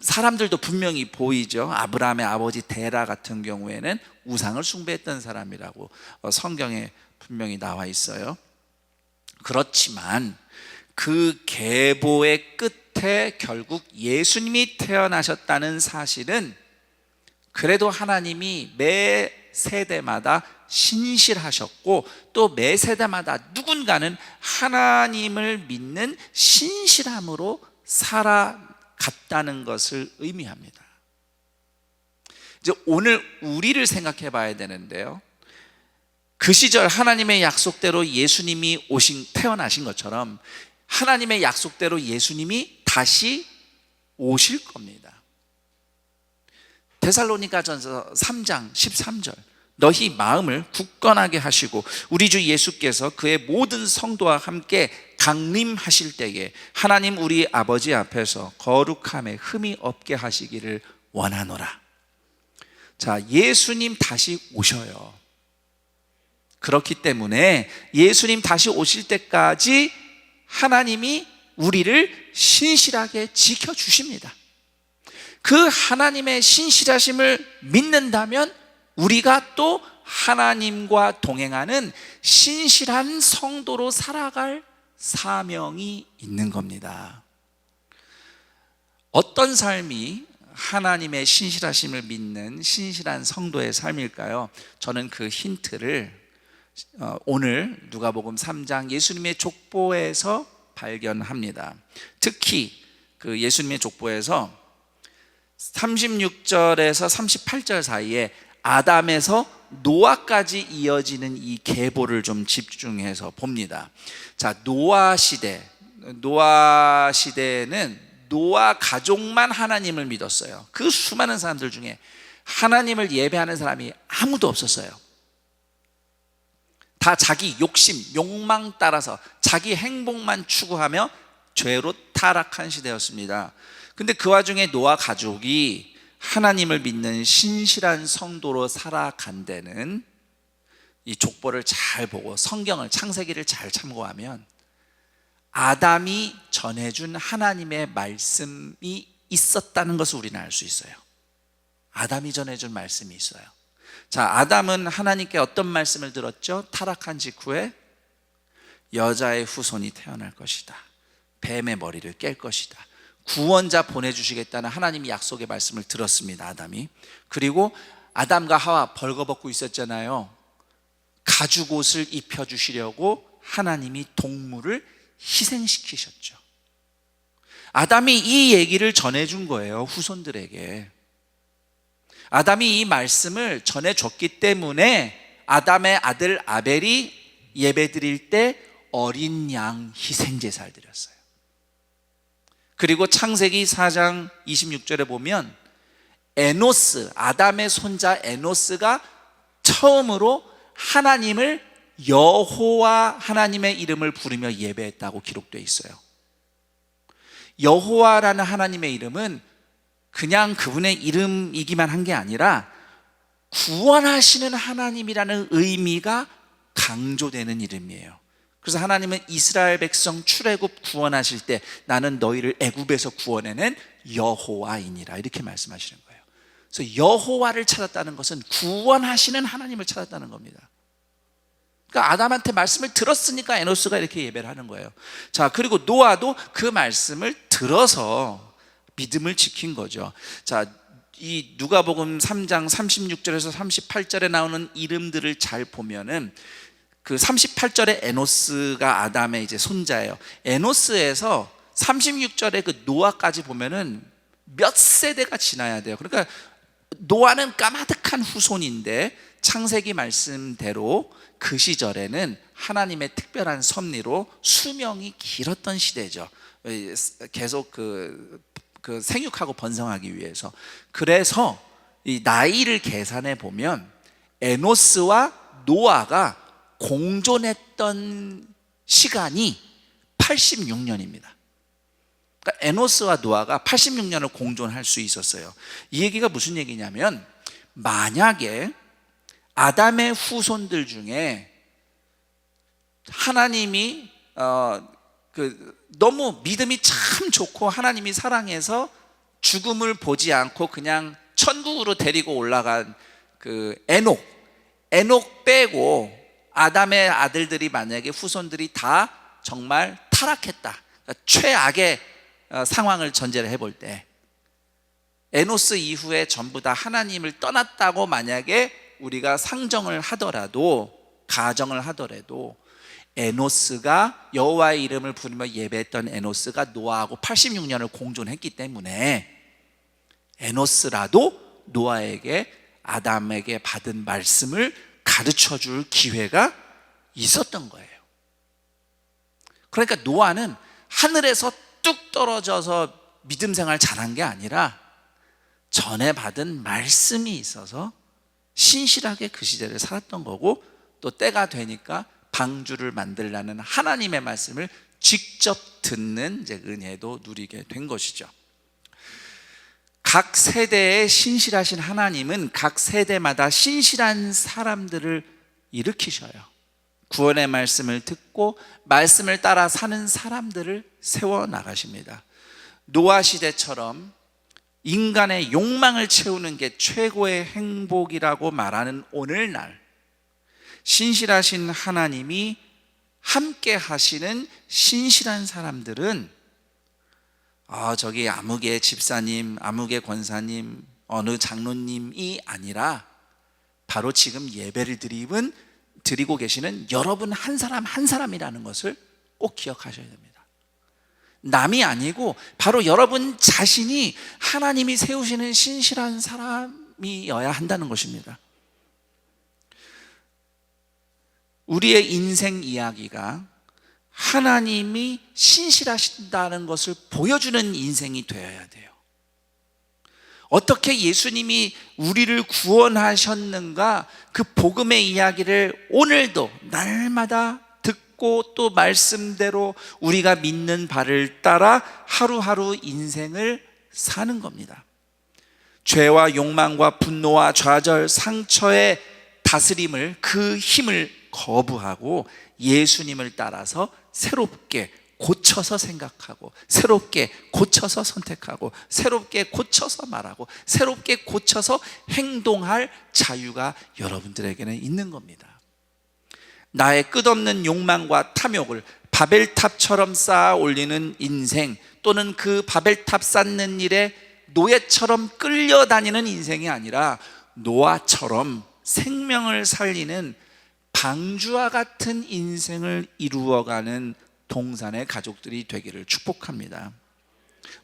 사람들도 분명히 보이죠. 아브라함의 아버지 데라 같은 경우에는 우상을 숭배했던 사람이라고 성경에 분명히 나와 있어요. 그렇지만 그 계보의 끝에 결국 예수님이 태어나셨다는 사실은 그래도 하나님이 매 세대마다 신실하셨고 또 매 세대마다 누군가는 하나님을 믿는 신실함으로 살아갔다는 것을 의미합니다. 이제 오늘 우리를 생각해 봐야 되는데요. 그 시절 하나님의 약속대로 예수님이 태어나신 것처럼 하나님의 약속대로 예수님이 다시 오실 겁니다. 데살로니가전서 3장 13절 너희 마음을 굳건하게 하시고 우리 주 예수께서 그의 모든 성도와 함께 강림하실 때에 하나님 우리 아버지 앞에서 거룩함에 흠이 없게 하시기를 원하노라. 자, 예수님 다시 오셔요. 그렇기 때문에 예수님 다시 오실 때까지 하나님이 우리를 신실하게 지켜주십니다. 그 하나님의 신실하심을 믿는다면 우리가 또 하나님과 동행하는 신실한 성도로 살아갈 사명이 있는 겁니다. 어떤 삶이 하나님의 신실하심을 믿는 신실한 성도의 삶일까요? 저는 그 힌트를 오늘 누가복음 3장 예수님의 족보에서 발견합니다. 특히 그 예수님의 족보에서 36절에서 38절 사이에 아담에서 노아까지 이어지는 이 계보를 좀 집중해서 봅니다. 자, 노아 시대는 노아 가족만 하나님을 믿었어요. 그 수많은 사람들 중에 하나님을 예배하는 사람이 아무도 없었어요. 다 자기 욕심, 욕망 따라서 자기 행복만 추구하며 죄로 타락한 시대였습니다. 근데 그 와중에 노아 가족이 하나님을 믿는 신실한 성도로 살아간 데는 이 족보를 잘 보고 성경을 창세기를 잘 참고하면 아담이 전해준 하나님의 말씀이 있었다는 것을 우리는 알 수 있어요. 아담이 전해준 말씀이 있어요. 자, 아담은 하나님께 어떤 말씀을 들었죠? 타락한 직후에 여자의 후손이 태어날 것이다. 뱀의 머리를 깰 것이다. 구원자 보내주시겠다는 하나님의 약속의 말씀을 들었습니다. 아담이. 그리고 아담과 하와 벌거벗고 있었잖아요. 가죽옷을 입혀주시려고 하나님이 동물을 희생시키셨죠. 아담이 이 얘기를 전해준 거예요. 후손들에게. 아담이 이 말씀을 전해줬기 때문에 아담의 아들 아벨이 예배드릴 때 어린 양 희생제사를 드렸어요. 그리고 창세기 4장 26절에 보면 에노스, 아담의 손자 에노스가 처음으로 하나님을 여호와 하나님의 이름을 부르며 예배했다고 기록되어 있어요. 여호와라는 하나님의 이름은 그냥 그분의 이름이기만 한 게 아니라 구원하시는 하나님이라는 의미가 강조되는 이름이에요. 그래서 하나님은 이스라엘 백성 출애굽 구원하실 때 나는 너희를 애굽에서 구원해낸 여호와이니라 이렇게 말씀하시는 거예요. 그래서 여호와를 찾았다는 것은 구원하시는 하나님을 찾았다는 겁니다. 그러니까 아담한테 말씀을 들었으니까 에노스가 이렇게 예배를 하는 거예요. 자, 그리고 노아도 그 말씀을 들어서 믿음을 지킨 거죠. 자, 이 누가복음 3장 36절에서 38절에 나오는 이름들을 잘 보면은 그 38절에 에노스가 아담의 이제 손자예요. 에노스에서 36절에 그 노아까지 보면은 몇 세대가 지나야 돼요. 그러니까 노아는 까마득한 후손인데 창세기 말씀대로 그 시절에는 하나님의 특별한 섭리로 수명이 길었던 시대죠. 계속 그 생육하고 번성하기 위해서. 그래서 이 나이를 계산해 보면 에노스와 노아가 공존했던 시간이 86년입니다. 그러니까 에노스와 노아가 86년을 공존할 수 있었어요. 이 얘기가 무슨 얘기냐면 만약에 아담의 후손들 중에 하나님이 너무 믿음이 참 좋고 하나님이 사랑해서 죽음을 보지 않고 그냥 천국으로 데리고 올라간 그 에녹 빼고 아담의 아들들이 만약에 후손들이 다 정말 타락했다, 그러니까 최악의 상황을 전제를 해볼 때 에노스 이후에 전부 다 하나님을 떠났다고 만약에 우리가 상정을 하더라도, 가정을 하더라도, 에노스가 여호와의 이름을 부르며 예배했던 에노스가 노아하고 86년을 공존했기 때문에 에노스라도 노아에게, 아담에게 받은 말씀을 가르쳐 줄 기회가 있었던 거예요. 그러니까 노아는 하늘에서 뚝 떨어져서 믿음 생활 잘한 게 아니라 전에 받은 말씀이 있어서 신실하게 그 시대를 살았던 거고, 또 때가 되니까 방주를 만들라는 하나님의 말씀을 직접 듣는 이제 은혜도 누리게 된 것이죠. 각 세대에 신실하신 하나님은 각 세대마다 신실한 사람들을 일으키셔요. 구원의 말씀을 듣고 말씀을 따라 사는 사람들을 세워 나가십니다. 노아 시대처럼 인간의 욕망을 채우는 게 최고의 행복이라고 말하는 오늘날, 신실하신 하나님이 함께 하시는 신실한 사람들은 저기 아무개 집사님, 아무개 권사님, 어느 장로님이 아니라 바로 지금 예배를 드리고 계시는 여러분 한 사람 한 사람이라는 것을 꼭 기억하셔야 됩니다. 남이 아니고 바로 여러분 자신이 하나님이 세우시는 신실한 사람이어야 한다는 것입니다. 우리의 인생 이야기가 하나님이 신실하신다는 것을 보여주는 인생이 되어야 돼요. 어떻게 예수님이 우리를 구원하셨는가, 그 복음의 이야기를 오늘도 날마다 듣고 또 말씀대로 우리가 믿는 바를 따라 하루하루 인생을 사는 겁니다. 죄와 욕망과 분노와 좌절, 상처의 다스림을, 그 힘을 거부하고 예수님을 따라서 새롭게 고쳐서 생각하고, 새롭게 고쳐서 선택하고, 새롭게 고쳐서 말하고, 새롭게 고쳐서 행동할 자유가 여러분들에게는 있는 겁니다. 나의 끝없는 욕망과 탐욕을 바벨탑처럼 쌓아 올리는 인생, 또는 그 바벨탑 쌓는 일에 노예처럼 끌려다니는 인생이 아니라 노아처럼 생명을 살리는 방주와 같은 인생을 이루어가는 동산의 가족들이 되기를 축복합니다.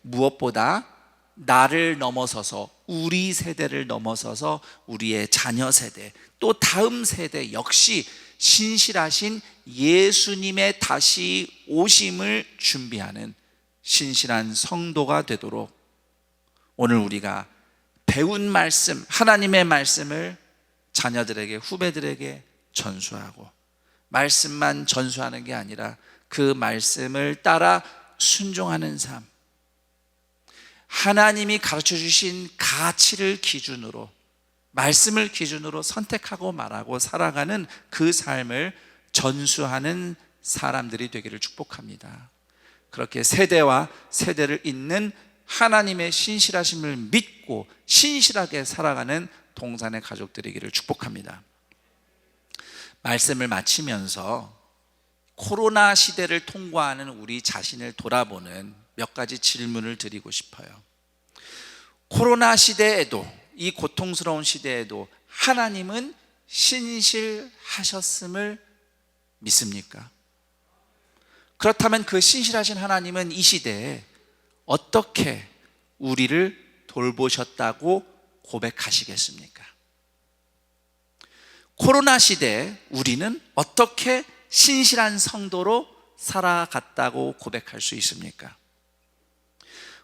무엇보다 나를 넘어서서, 우리 세대를 넘어서서 우리의 자녀 세대, 또 다음 세대 역시 신실하신 예수님의 다시 오심을 준비하는 신실한 성도가 되도록 오늘 우리가 배운 말씀, 하나님의 말씀을 자녀들에게, 후배들에게 전수하고, 말씀만 전수하는 게 아니라 그 말씀을 따라 순종하는 삶, 하나님이 가르쳐 주신 가치를 기준으로, 말씀을 기준으로 선택하고 말하고 살아가는 그 삶을 전수하는 사람들이 되기를 축복합니다. 그렇게 세대와 세대를 잇는 하나님의 신실하심을 믿고 신실하게 살아가는 동산의 가족들이기를 축복합니다. 말씀을 마치면서 코로나 시대를 통과하는 우리 자신을 돌아보는 몇 가지 질문을 드리고 싶어요. 코로나 시대에도, 이 고통스러운 시대에도 하나님은 신실하셨음을 믿습니까? 그렇다면 그 신실하신 하나님은 이 시대에 어떻게 우리를 돌보셨다고 고백하시겠습니까? 코로나 시대에 우리는 어떻게 신실한 성도로 살아갔다고 고백할 수 있습니까?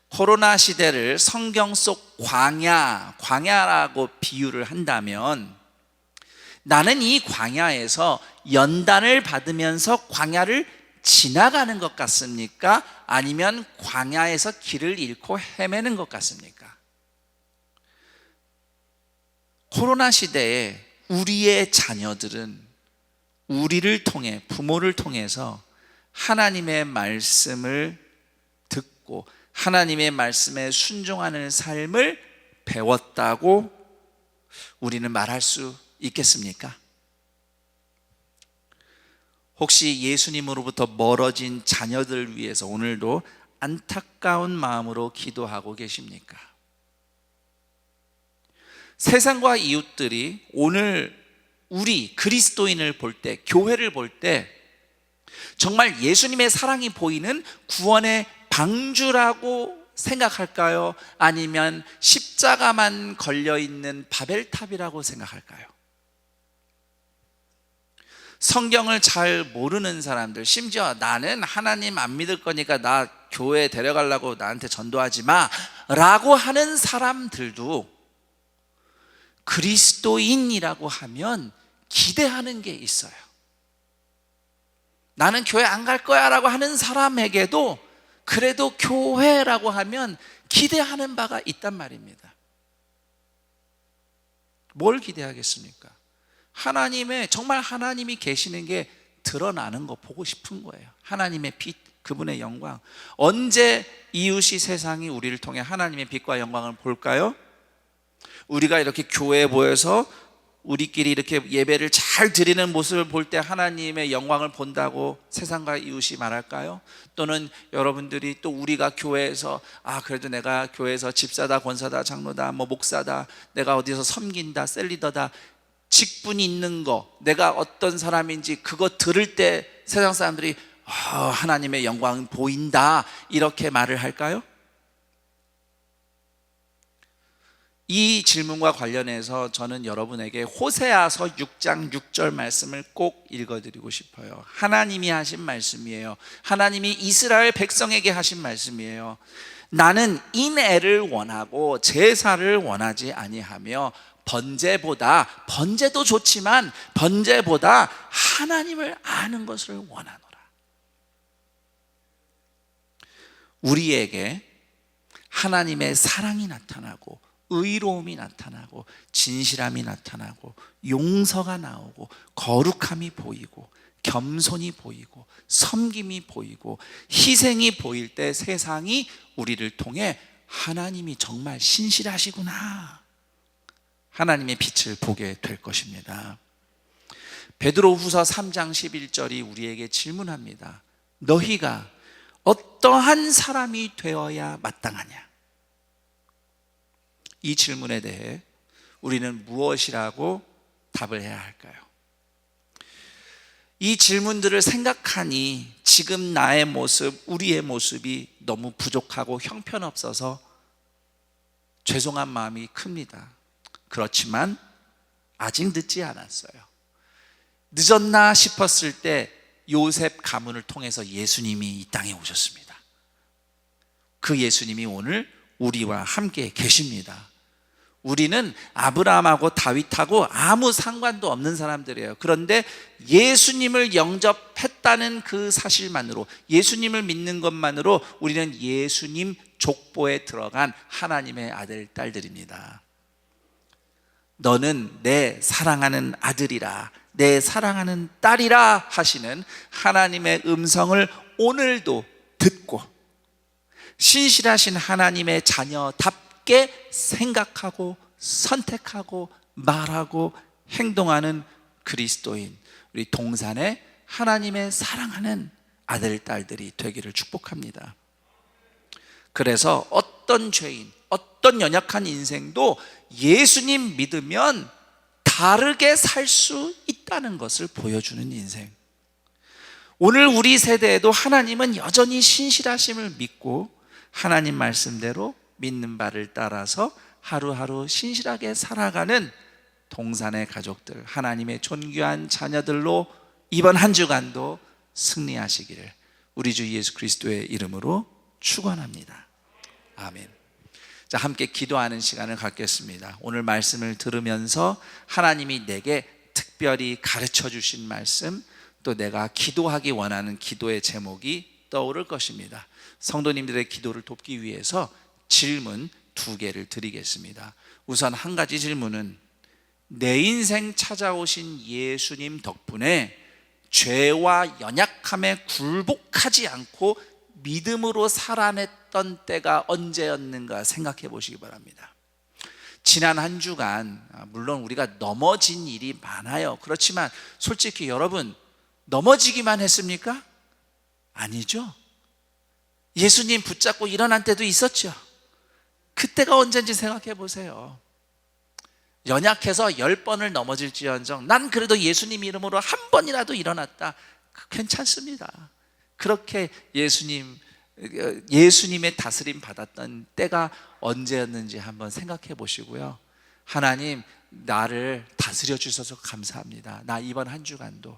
코로나 시대를 성경 속 광야라고 비유를 한다면, 나는 이 광야에서 연단을 받으면서 광야를 지나가는 것 같습니까? 아니면 광야에서 길을 잃고 헤매는 것 같습니까? 코로나 시대에 우리의 자녀들은 우리를 통해, 부모를 통해서 하나님의 말씀을 듣고 하나님의 말씀에 순종하는 삶을 배웠다고 우리는 말할 수 있겠습니까? 혹시 예수님으로부터 멀어진 자녀들 위해서 오늘도 안타까운 마음으로 기도하고 계십니까? 세상과 이웃들이 오늘 우리 그리스도인을 볼 때, 교회를 볼 때 정말 예수님의 사랑이 보이는 구원의 방주라고 생각할까요? 아니면 십자가만 걸려있는 바벨탑이라고 생각할까요? 성경을 잘 모르는 사람들, 심지어 나는 하나님 안 믿을 거니까 나 교회 데려가려고 나한테 전도하지 마 라고 하는 사람들도 그리스도인이라고 하면 기대하는 게 있어요. 나는 교회 안 갈 거야 라고 하는 사람에게도 그래도 교회라고 하면 기대하는 바가 있단 말입니다. 뭘 기대하겠습니까? 정말 하나님이 계시는 게 드러나는 거 보고 싶은 거예요. 하나님의 빛, 그분의 영광. 언제 이웃이, 세상이 우리를 통해 하나님의 빛과 영광을 볼까요? 우리가 이렇게 교회에 모여서 우리끼리 이렇게 예배를 잘 드리는 모습을 볼 때 하나님의 영광을 본다고 세상과 이웃이 말할까요? 또는 여러분들이 또 우리가 교회에서 그래도 내가 교회에서 집사다, 권사다, 장로다, 목사다, 내가 어디서 섬긴다, 셀리더다, 직분이 있는 거, 내가 어떤 사람인지 그거 들을 때 세상 사람들이 하나님의 영광 보인다 이렇게 말을 할까요? 이 질문과 관련해서 저는 여러분에게 호세아서 6장 6절 말씀을 꼭 읽어드리고 싶어요. 하나님이 하신 말씀이에요. 하나님이 이스라엘 백성에게 하신 말씀이에요. 나는 인애를 원하고 제사를 원하지 아니하며 번제도 좋지만 번제보다 하나님을 아는 것을 원하노라. 우리에게 하나님의 사랑이 나타나고 의로움이 나타나고 진실함이 나타나고 용서가 나오고 거룩함이 보이고 겸손이 보이고 섬김이 보이고 희생이 보일 때 세상이 우리를 통해 하나님이 정말 신실하시구나, 하나님의 빛을 보게 될 것입니다. 베드로후서 3장 11절이 우리에게 질문합니다. 너희가 어떠한 사람이 되어야 마땅하냐? 이 질문에 대해 우리는 무엇이라고 답을 해야 할까요? 이 질문들을 생각하니 지금 나의 모습, 우리의 모습이 너무 부족하고 형편없어서 죄송한 마음이 큽니다. 그렇지만 아직 늦지 않았어요. 늦었나 싶었을 때 요셉 가문을 통해서 예수님이 이 땅에 오셨습니다. 그 예수님이 오늘 우리와 함께 계십니다. 우리는 아브라함하고 다윗하고 아무 상관도 없는 사람들이에요. 그런데 예수님을 영접했다는 그 사실만으로, 예수님을 믿는 것만으로 우리는 예수님 족보에 들어간 하나님의 아들, 딸들입니다. 너는 내 사랑하는 아들이라, 내 사랑하는 딸이라 하시는 하나님의 음성을 오늘도 듣고 신실하신 하나님의 자녀답게 생각하고 선택하고 말하고 행동하는 그리스도인, 우리 동산의 하나님의 사랑하는 아들, 딸들이 되기를 축복합니다. 그래서 어떤 죄인, 어떤 연약한 인생도 예수님 믿으면 다르게 살 수 있다는 것을 보여주는 인생. 오늘 우리 세대에도 하나님은 여전히 신실하심을 믿고 하나님 말씀대로 믿는 바를 따라서 하루하루 신실하게 살아가는 동산의 가족들, 하나님의 존귀한 자녀들로 이번 한 주간도 승리하시기를 우리 주 예수 그리스도의 이름으로 축원합니다. 아멘. 자, 함께 기도하는 시간을 갖겠습니다. 오늘 말씀을 들으면서 하나님이 내게 특별히 가르쳐 주신 말씀, 또 내가 기도하기 원하는 기도의 제목이 떠오를 것입니다. 성도님들의 기도를 돕기 위해서 질문 2개를 드리겠습니다. 우선 한 가지 질문은 내 인생 찾아오신 예수님 덕분에 죄와 연약함에 굴복하지 않고 믿음으로 살아냈던 때가 언제였는가 생각해 보시기 바랍니다. 지난 한 주간 물론 우리가 넘어진 일이 많아요. 그렇지만 솔직히 여러분, 넘어지기만 했습니까? 아니죠. 예수님 붙잡고 일어난 때도 있었죠. 그때가 언제인지 생각해 보세요. 연약해서 10번을 넘어질지언정 난 그래도 예수님 이름으로 한 번이라도 일어났다. 괜찮습니다. 그렇게 예수님의 다스림 받았던 때가 언제였는지 한번 생각해 보시고요. 하나님, 나를 다스려 주셔서 감사합니다. 나 이번 한 주간도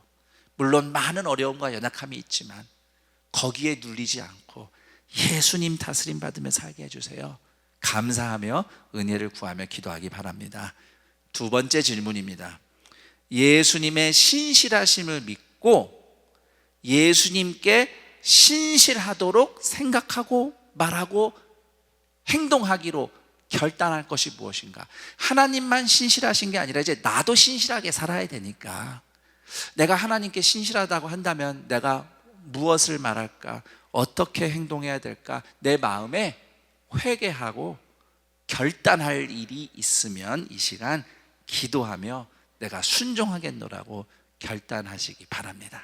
물론 많은 어려움과 연약함이 있지만 거기에 눌리지 않고 예수님 다스림 받으며 살게 해주세요. 감사하며 은혜를 구하며 기도하기 바랍니다. 두 번째 질문입니다. 예수님의 신실하심을 믿고 예수님께 신실하도록 생각하고 말하고 행동하기로 결단할 것이 무엇인가? 하나님만 신실하신 게 아니라 이제 나도 신실하게 살아야 되니까, 내가 하나님께 신실하다고 한다면 내가 무엇을 말할까? 어떻게 행동해야 될까? 내 마음에 회개하고 결단할 일이 있으면 이 시간 기도하며 내가 순종하겠노라고 결단하시기 바랍니다.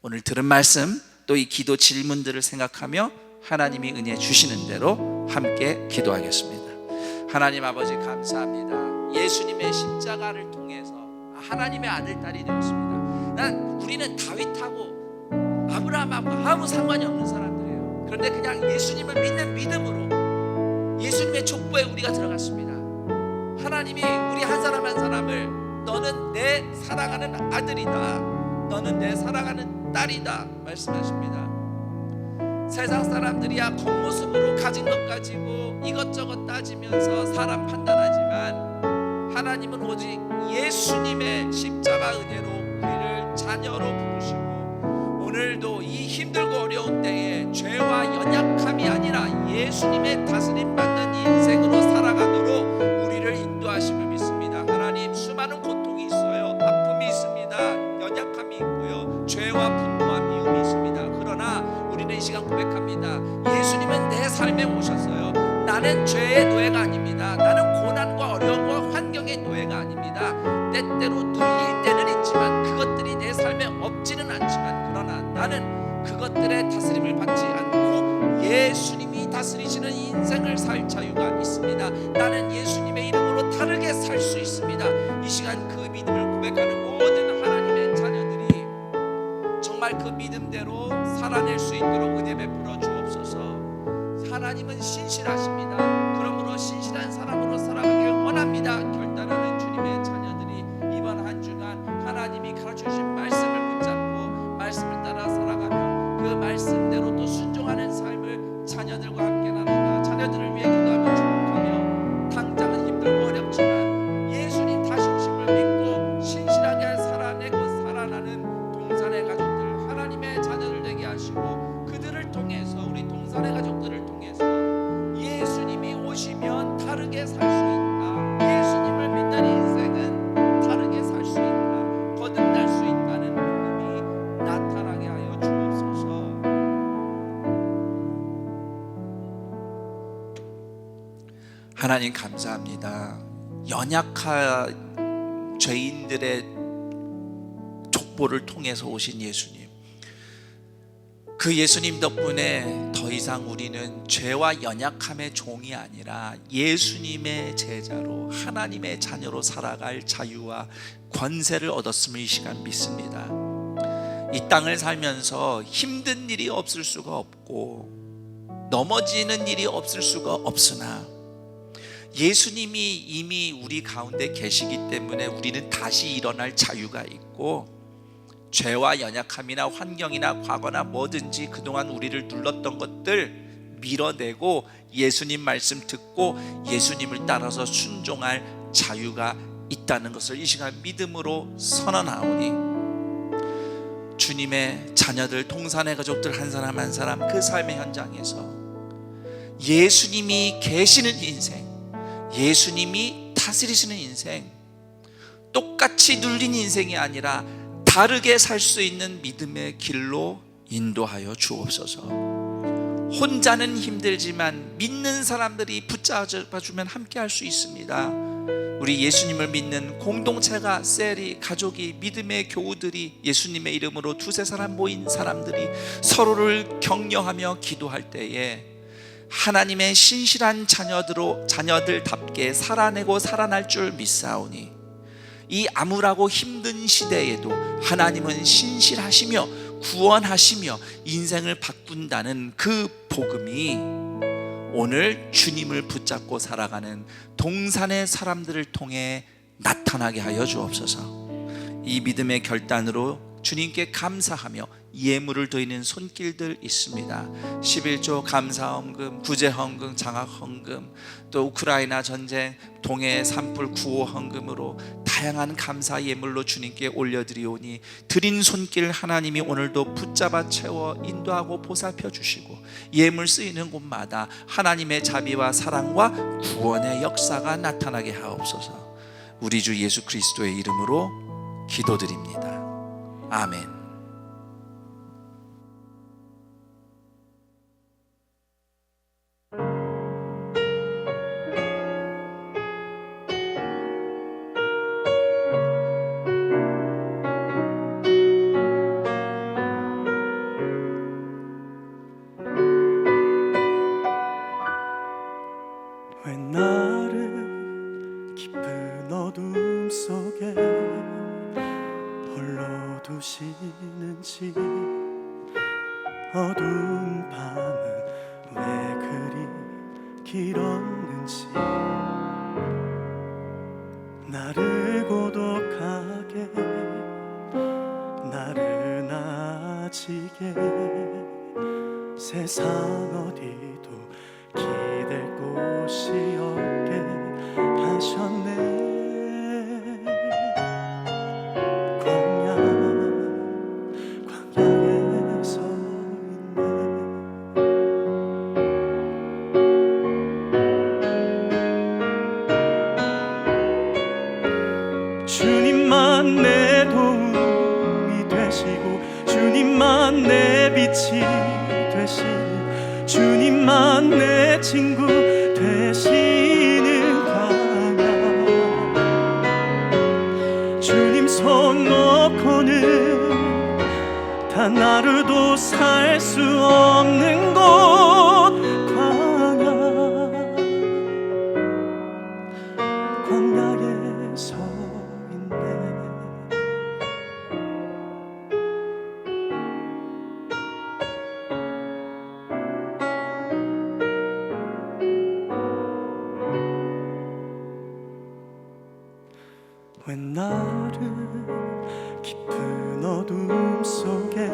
오늘 들은 말씀, 또 이 기도 질문들을 생각하며 하나님이 은혜 주시는 대로 함께 기도하겠습니다. 하나님 아버지, 감사합니다. 예수님의 십자가를 통해서 하나님의 아들, 딸이 되었습니다. 우리는 다윗하고 아브라함하고 아무 상관이 없는 사람들이에요. 그런데 그냥 예수님을 믿는 믿음으로 예수님의 족보에 우리가 들어갔습니다. 하나님이 우리 한 사람 한 사람을 너는 내 사랑하는 아들이다, 너는 내 사랑하는 딸이다 말씀하십니다. 세상 사람들이야 겉모습으로 가진 것 가지고 이것저것 따지면서 사람 판단하지만 하나님은 오직 예수님의 십자가 은혜로 우리를 자녀로 부르시고, 오늘도 이 힘들고 어려운 때에 죄와 연약함이 아니라 예수님의 다스림 받는 인생으로 살아가도록 우리를 인도하심을 믿습니다. 하나님, 수많은 고통이 있어요. 아픔이 있습니다. 연약함이 있고요. 죄와 분노와 미움이 있습니다. 그러나 우리는 이 시간 고백합니다. 예수님은 내 삶에 오셨어요. 나는 죄의 노예가 아닙니다. 나는 고난과 어려움과 환경의 노예가 아닙니다. 때때로 눌릴 때는 있지만 그것들이 내 삶에 없지는 않지만, 그러나 나는 그것들의 다스림을 받지 않고 예수님이 다스리시는 인생을 살 자유가 있습니다. 나는 예수님의 이름으로 다르게 살 수 있습니다. 이 시간 그 믿음을 고백하는 모든 하나님의 자녀들이 정말 그 믿음대로 살아낼 수 있도록 은혜 베풀어 주옵소서. 하나님은 신실하십니다. 그러므로 신실한 사람으로 살아가길 원합니다. 결단하는 주님의 자녀들이 이번 한 주간 하나님이 가르쳐주신 말씀을 붙잡고 말씀을 따라 살아가며 그 말씀대로 또 순종하는 삶을 자녀들과 함께 나누다 자녀들을 위해 기도하며 축복하며, 당장은 힘들고 어렵지만 예수님 다시 오심을 믿고 신실하게 살아내고 살아나는 동산의 가족들, 하나님의 자녀들 되게 하시고, 그들을 통해서 우리 동산의 가족들을 통해서 예수님이 오시면 다르게 살 수 있다, 예수님을 믿는 인생은 다르게 살 수 있다, 거듭날 수 있다는 믿음이 나타나게 하여 주옵소서. 하나님 감사합니다. 연약한 죄인들의 족보를 통해서 오신 예수님, 그 예수님 덕분에 더 이상 우리는 죄와 연약함의 종이 아니라 예수님의 제자로 하나님의 자녀로 살아갈 자유와 권세를 얻었음을 이 시간 믿습니다. 이 땅을 살면서 힘든 일이 없을 수가 없고 넘어지는 일이 없을 수가 없으나 예수님이 이미 우리 가운데 계시기 때문에 우리는 다시 일어날 자유가 있고, 죄와 연약함이나 환경이나 과거나 뭐든지 그동안 우리를 눌렀던 것들 밀어내고 예수님 말씀 듣고 예수님을 따라서 순종할 자유가 있다는 것을 이 시간 믿음으로 선언하오니, 주님의 자녀들, 동산의 가족들 한 사람 한 사람 그 삶의 현장에서 예수님이 계시는 인생, 예수님이 다스리시는 인생, 똑같이 눌린 인생이 아니라 다르게 살 수 있는 믿음의 길로 인도하여 주옵소서. 혼자는 힘들지만 믿는 사람들이 붙잡아주면 함께 할 수 있습니다. 우리 예수님을 믿는 공동체가, 셀이, 가족이, 믿음의 교우들이, 예수님의 이름으로 두세 사람 모인 사람들이 서로를 격려하며 기도할 때에 하나님의 신실한 자녀들답게 살아내고 살아날 줄 믿사오니, 이 암울하고 힘든 시대에도 하나님은 신실하시며 구원하시며 인생을 바꾼다는 그 복음이 오늘 주님을 붙잡고 살아가는 동산의 사람들을 통해 나타나게 하여 주옵소서. 이 믿음의 결단으로 주님께 감사하며 예물을 드리는 손길들 있습니다. 11조 감사헌금, 구제헌금, 장학헌금, 또 우크라이나 전쟁 동해 산불 구호 헌금으로 다양한 감사 예물로 주님께 올려드리오니, 드린 손길 하나님이 오늘도 붙잡아 채워 인도하고 보살펴 주시고, 예물 쓰이는 곳마다 하나님의 자비와 사랑과 구원의 역사가 나타나게 하옵소서. 우리 주 예수 그리스도의 이름으로 기도드립니다. 아멘. 왜 나를 깊은 어둠 속에 홀로 두시는지, 어두운 밤은 왜 그리 길었는지, 나를 고독하게 나른해지게 세상 어디도 기댈 곳이 없게 하셨네. 광야에 서 있네. 주님만 내 도움이 되시고, 주님만 내 빛이 되시니, 주님만 내 친구 되시는 광야. 주님 손 놓고는 단 하루도 살 수 없는 곳, 광야에 서 있네. 왜 나를 깊은 어둠 속에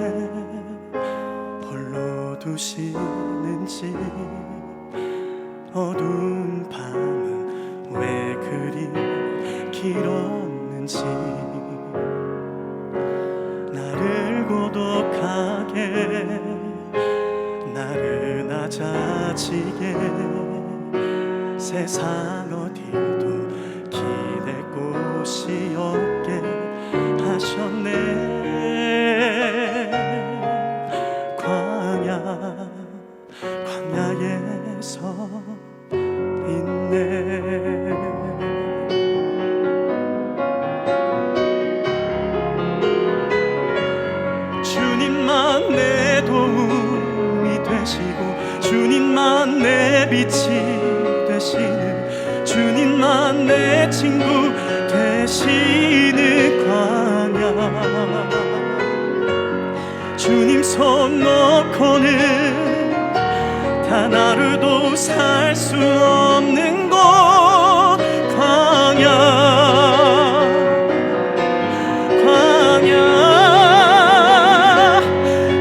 홀로 두시는지, 어두운 밤은 왜 그리 길었는지, 나를 고독하게 나른해지게 세상 어디도 기댈 곳이 없게 하셨네. 광야에 서 있네. 주님만 내 도움이 되시고, 주님만 내 빛이 되시는, 주님만 내 친구 되시는 광야. 주님 손 놓고는 단 하루도 살 수 없는 곳, 광야.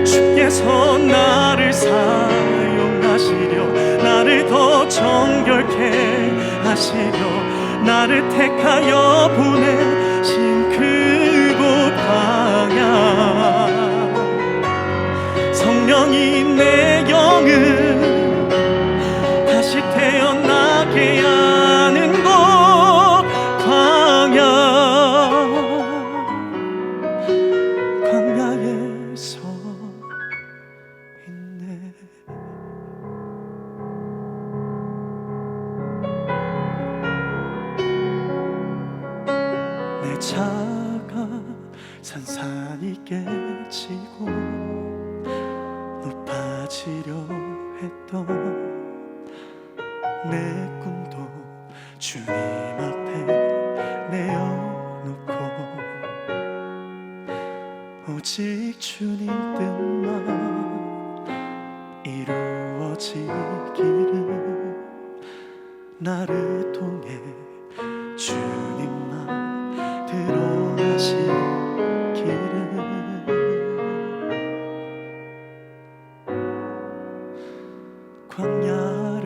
주께서 나를 사용하시려, 나를 더 정결케 하시려, 나를 택하여 보내신 그곳 광야. 성령이 내 영을 다시 태어나게 하는 곳, 광야. 산산이 깨지고 높아지려 했던 내 꿈도 주님 앞에 내어놓고 오직 주님 뜻만 이루어지기를 나를 통해 주님만 드러나시기를 광야를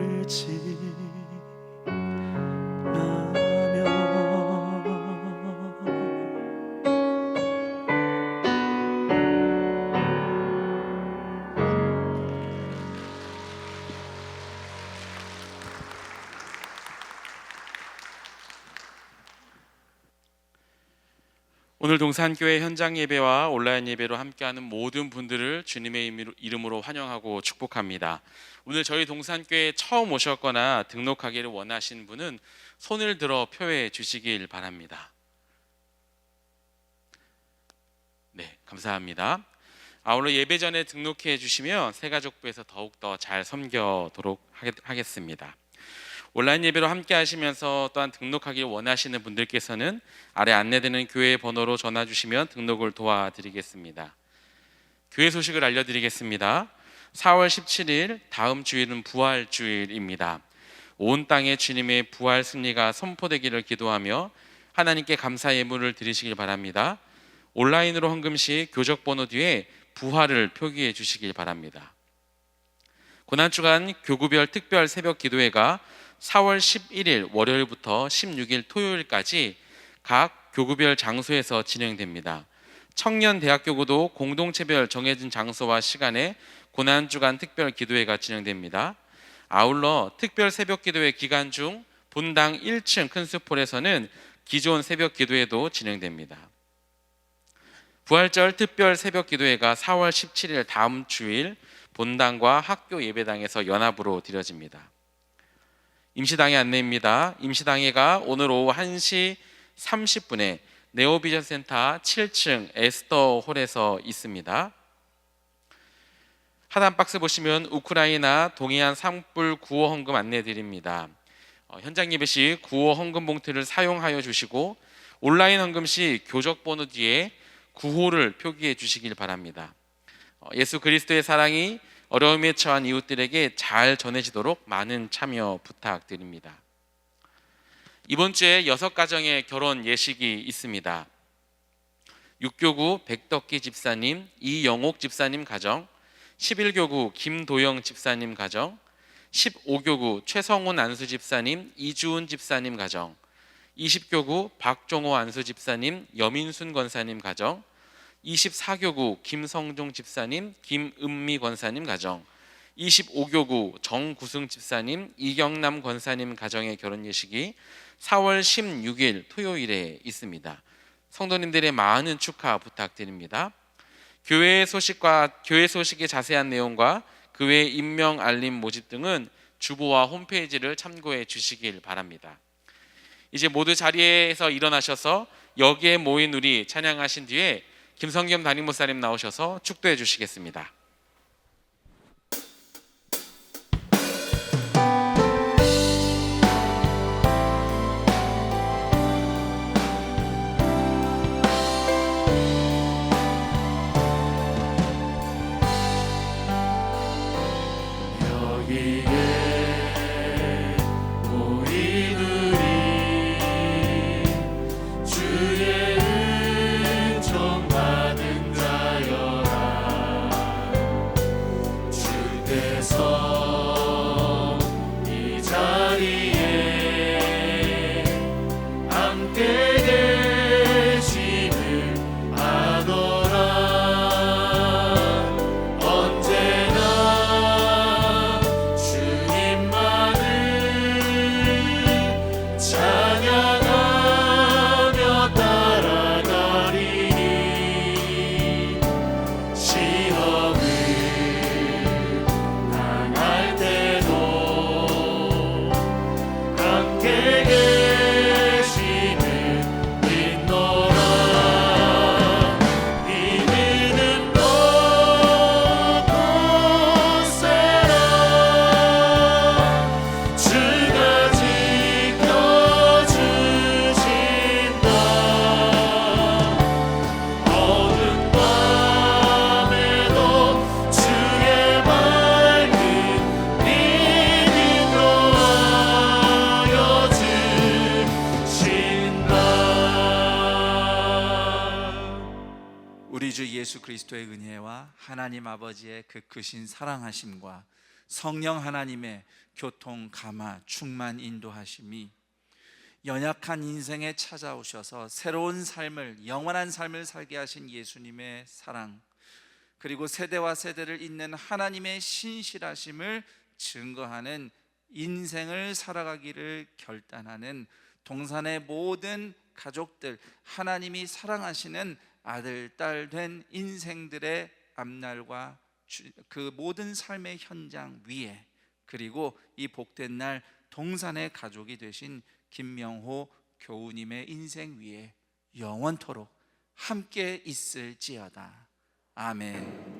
오늘 동산교회 현장 예배와 온라인 예배로 함께하는 모든 분들을 주님의 이름으로 환영하고 축복합니다. 오늘 저희 동산교회에 처음 오셨거나 등록하기를 원하시는 분은 손을 들어 표해 주시길 바랍니다. 네, 감사합니다. 아울러 예배 전에 등록해 주시면 새가족부에서 더욱더 잘 섬겨도록 하겠습니다. 온라인 예배로 함께 하시면서 또한 등록하길 원하시는 분들께서는 아래 안내되는 교회 번호로 전화 주시면 등록을 도와드리겠습니다. 교회 소식을 알려드리겠습니다. 4월 17일 다음 주일은 부활주일입니다. 온 땅에 주님의 부활 승리가 선포되기를 기도하며 하나님께 감사 예물을 드리시길 바랍니다. 온라인으로 헌금 시 교적 번호 뒤에 부활을 표기해 주시길 바랍니다. 고난주간 교구별 특별 새벽 기도회가 4월 11일 월요일부터 16일 토요일까지 각 교구별 장소에서 진행됩니다. 청년대학교구도 공동체별 정해진 장소와 시간에 고난주간 특별 기도회가 진행됩니다. 아울러 특별 새벽 기도회 기간 중 본당 1층 큰 수폴에서는 기존 새벽 기도회도 진행됩니다. 부활절 특별 새벽 기도회가 4월 17일 다음 주일 본당과 학교 예배당에서 연합으로 드려집니다. 임시당회 안내입니다. 임시당회가 오늘 오후 1시 30분에 네오비전 센터 7층 에스더 홀에서 있습니다. 하단 박스 보시면 우크라이나 동해안 산불 구호 헌금 안내 드립니다. 현장 예배 시 구호 헌금 봉투를 사용하여 주시고 온라인 헌금 시 교적 번호 뒤에 구호를 표기해 주시길 바랍니다. 예수 그리스도의 사랑이 어려움에 처한 이웃들에게 잘 전해지도록 많은 참여 부탁드립니다. 이번 주에 6가정의 결혼 예식이 있습니다. 6교구 백덕기 집사님, 이영옥 집사님 가정, 11교구 김도영 집사님 가정, 15교구 최성훈 안수 집사님, 이주은 집사님 가정, 20교구 박종호 안수 집사님, 여민순 권사님 가정, 24교구 김성종 집사님, 김은미 권사님 가정, 25교구 정구승 집사님, 이경남 권사님 가정의 결혼 예식이 4월 16일 토요일에 있습니다. 성도님들의 많은 축하 부탁드립니다. 교회 소식의 자세한 내용과 그 외 임명 알림 모집 등은 주보와 홈페이지를 참고해 주시길 바랍니다. 이제 모두 자리에서 일어나셔서 여기에 모인 우리 찬양하신 뒤에 김성겸 담임 목사님 나오셔서 축도해 주시겠습니다. 주의 은총 받은 자여라 우리 주 예수 그리스도의 은혜와 하나님 아버지의 그 크신 사랑하심과 성령 하나님의 교통, 감화, 충만, 인도하심이 연약한 인생에 찾아오셔서 새로운 삶을, 영원한 삶을 살게 하신 예수님의 사랑, 그리고 세대와 세대를 잇는 하나님의 신실하심을 증거하는 인생을 살아가기를 결단하는 동산의 모든 가족들, 하나님이 사랑하시는 아들, 딸 된 인생들의 앞날과 그 모든 삶의 현장 위에, 그리고 이 복된 날 동산의 가족이 되신 김명호 교우님의 인생 위에 영원토록 함께 있을지어다. 아멘.